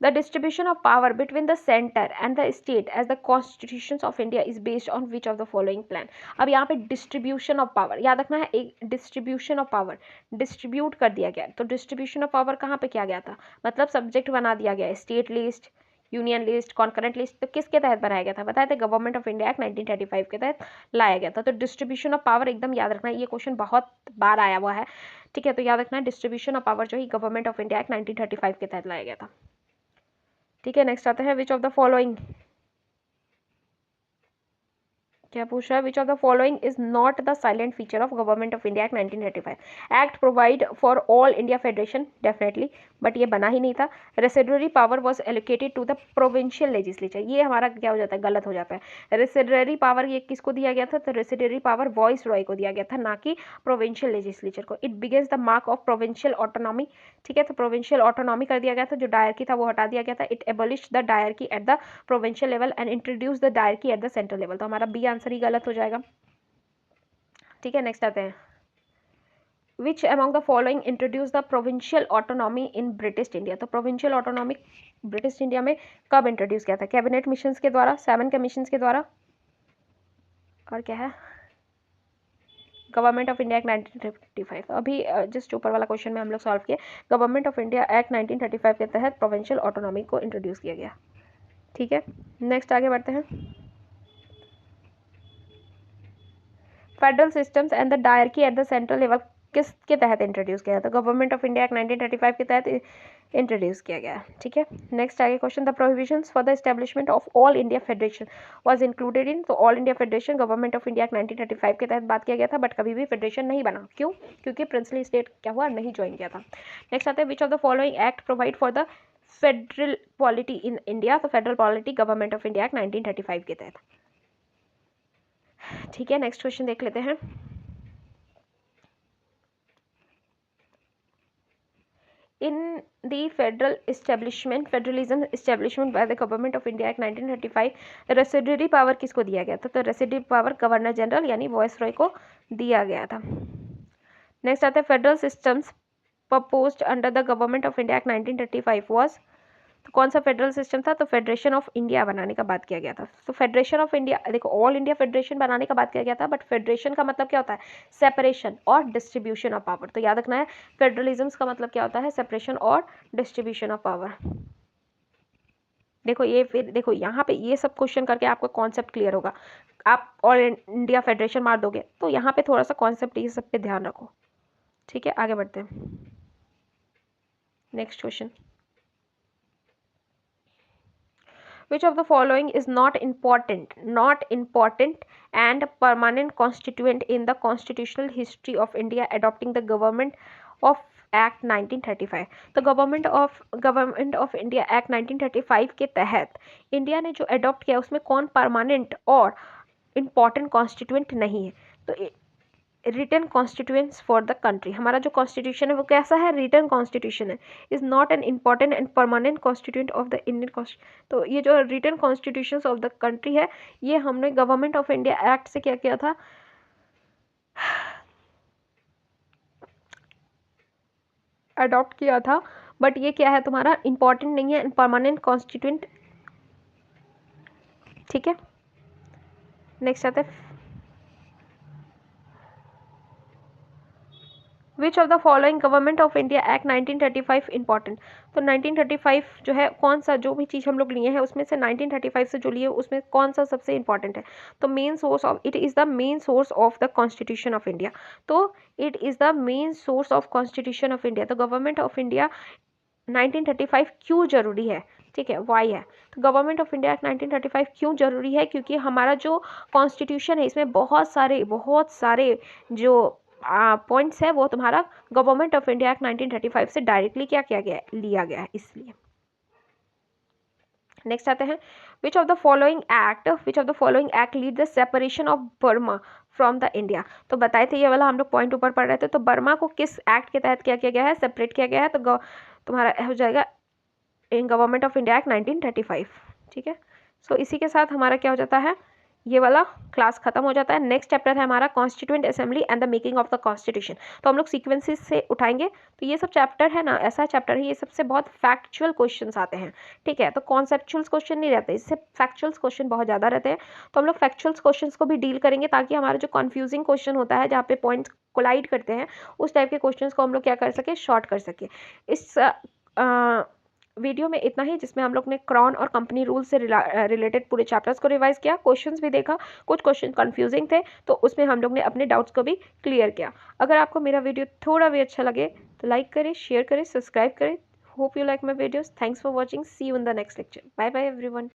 the distribution of power between the center and the state as the constitutions of India is based on which of the following plan। अब यहाँ पे distribution of power याद रखना है, एक distribution of power डिस्ट्रीब्यूट कर दिया गया, तो distribution of power कहाँ पे किया गया था, मतलब सब्जेक्ट बना दिया गया, state list, union list, concurrent list, तो किसके तहत बनाया गया था, बताए थे गवर्नमेंट ऑफ इंडिया एक्ट 1935 के तहत लाया गया था। तो डिस्ट्रीब्यूशन ऑफ पावर एकदम याद रखना है, ये क्वेश्चन बहुत बार आया हुआ है। ठीक है, तो याद रखना है डिस्ट्रीब्यूशन ऑफ पावर जो ही गवर्नमेंट ऑफ इंडिया एक्ट 1935 के तहत लाया गया था। ठीक है, नेक्स्ट आता है, विच ऑफ द फॉलोइंग, क्या पूछ रहा है, which of the following is not the silent feature of government of India act 1935। Act provide for all India federation, definitely, but ये बना ही नहीं था। Residuary power was allocated to the provincial legislature, ये हमारा क्या हो जाता है, गलत हो जाता है। रेसिडुअरी पावर ये किसको दिया गया था, तो रेसिडुअरी पावर वॉइस रॉय को दिया गया था, ना कि प्रोविंशियल लेजिस्लेचर को। It begins the mark of provincial autonomy, ठीक है, तो प्रोविंशियल ऑटोनॉमी कर दिया गया था, जो डायरकी था वो हटा दिया गया था। It abolish the dyarchy at the provincial level and introduce the dyarchy at the central level, तो हमारा बी आंसर ही गलत हो जाएगा। ठीक है, नेक्स्ट आते हैं, which among the following introduce the provincial autonomy in British India. तो प्रोविंशियल ऑटोनॉमी ब्रिटिश इंडिया में कब इंट्रोड्यूस किया था, कैबिनेट मिशंस के द्वारा, 7 कमीशंस के द्वारा, और क्या है, गवर्नमेंट ऑफ इंडिया एक्ट 1935। अभी जस्ट ऊपर वाला क्वेश्चन में हम लोग सॉल्व किए, गवर्नमेंट ऑफ इंडिया एक्ट 1935 के तहत प्रोविंशियल ऑटोनॉमी को इंट्रोड्यूस किया गया। ठीक है, नेक्स्ट आगे बढ़ते हैं, federal systems and the dyarchy at the central level किसके तहत इंट्रोड्यूस किया था, गवर्नमेंट ऑफ इंडिया एक्ट 1935 के तहत इंट्रोड्यूस किया गया। ठीक है, नेक्स्ट आगे question, the prohibitions for the establishment of all India federation was included in. तो all India federation government of India act 1935 के तहत बात किया गया था, बट कभी भी फेडरेशन नहीं बना, क्यों, क्योंकि प्रिंसली स्टेट क्या हुआ, नहीं ज्वाइन किया था। नेक्स्ट आता है, which of the following act provide for the federal polity in India. तो federal polity government of India act 1935 के तहत। ठीक है, नेक्स्ट क्वेश्चन देख लेते हैं, in the federalism establishment by the government of India Act 1935 residuary power किसको दिया गया था, तो रेसिडुअरी पावर गवर्नर जनरल यानी वॉइसरॉय को दिया गया था। नेक्स्ट आता है, federal systems proposed under the government of India act 1935 was. तो कौन सा फेडरल सिस्टम था, तो फेडरेशन ऑफ इंडिया बनाने का बात किया गया था। तो फेडरेशन ऑफ इंडिया, देखो ऑल इंडिया फेडरेशन बनाने का बात किया गया था, बट फेडरेशन का मतलब क्या होता है, सेपरेशन और डिस्ट्रीब्यूशन ऑफ पावर। तो याद रखना है फेडरलिज्म का मतलब क्या होता है, सेपरेशन और डिस्ट्रीब्यूशन ऑफ पावर। देखो ये, फिर देखो यहाँ पे ये सब क्वेश्चन करके आपका कॉन्सेप्ट क्लियर होगा। आप ऑल इंडिया फेडरेशन मार दोगे तो यहाँ पे थोड़ा सा कॉन्सेप्ट ये सब पे ध्यान रखो। ठीक है, आगे बढ़ते हैं, next question, which of the following is not important and permanent constituent in the constitutional history of India adopting the government of act 1935। तो गवर्नमेंट ऑफ इंडिया एक्ट 1935 के तहत इंडिया ने जो अडॉप्ट किया उसमें कौन परमानेंट और इम्पॉर्टेंट कॉन्स्टिट्यूएंट नहीं है। तो return constituents for the country, हमारा जो कॉन्स्टिट्यूशन है वो कैसा है, रिटर्न कॉन्स्टिट्यूशन है, is not an important and permanent constituent of the Indian constitution. तो ये जो return constitution of the country है ये हमने गवर्नमेंट ऑफ इंडिया एक्ट से क्या किया था, अडॉप्ट किया था। बट ये क्या है तुम्हारा, इंपॉर्टेंट नहीं है, परमानेंट कॉन्स्टिट्यूएंट। ठीक है, नेक्स्ट आता है, which of the following government of India act 1935 important. तो 1935 जो है कौन सा, जो भी चीज़ हम लोग लिए हैं उसमें से 1935 से जो लिए उसमें कौन सा सबसे इंपॉर्टेंट है। तो main source of it is the main source of the constitution of India. तो it is the main source of constitution of India. तो गवर्नमेंट ऑफ इंडिया 1935 क्यों जरूरी है, ठीक है, वाई है। तो गवर्नमेंट ऑफ इंडिया एक्ट 1935 क्यों जरूरी है, क्योंकि हमारा जो कॉन्स्टिट्यूशन है इसमें बहुत सारे जो पॉइंट्स है वो तुम्हारा गवर्नमेंट ऑफ इंडिया एक्ट 1935 से डायरेक्टली क्या किया गया है, लिया गया है, इसलिए। नेक्स्ट आते हैं, विच of the following act lead the separation of Burma from the India. तो बताए थे ये वाला हम लोग पॉइंट ऊपर पढ़ रहे थे। तो बर्मा को किस एक्ट के तहत क्या किया गया है, सेपरेट किया गया है। तो तुम्हारा हो जाएगा in government of India act 1935। ठीक है, सो इसी के साथ हमारा क्या हो जाता है, ये वाला क्लास खत्म हो जाता है। नेक्स्ट चैप्टर है हमारा constituent assembly and the making of the constitution. तो हम लोग सीक्वेंसेस से उठाएंगे। तो ये सब चैप्टर है ना, ऐसा चैप्टर है ये सबसे बहुत फैक्चुअल क्वेश्चंस आते हैं। ठीक है, तो कॉन्सेप्चुअल क्वेश्चन नहीं रहते, इससे फैक्चुअल क्वेश्चन बहुत ज़्यादा रहते हैं। तो हम लोग फैक्चुअल क्वेश्चन को भी डील करेंगे ताकि हमारा जो कन्फ्यूजिंग क्वेश्चन होता है जहाँ पे पॉइंट्स कोलाइड करते हैं उस टाइप के क्वेश्चंस को हम लोग क्या कर सके, शॉर्ट कर सके। इस वीडियो में इतना ही, जिसमें हम लोग ने क्रॉन और कंपनी रूल से रिलेटेड पूरे चैप्टर्स को रिवाइज किया, क्वेश्चंस भी देखा, कुछ क्वेश्चन कंफ्यूजिंग थे तो उसमें हम लोग ने अपने डाउट्स को भी क्लियर किया। अगर आपको मेरा वीडियो थोड़ा भी अच्छा लगे तो लाइक करें, शेयर करें, सब्सक्राइब करें। Hope you like my videos. Thanks for watching, see you in the next lecture. Bye bye everyone.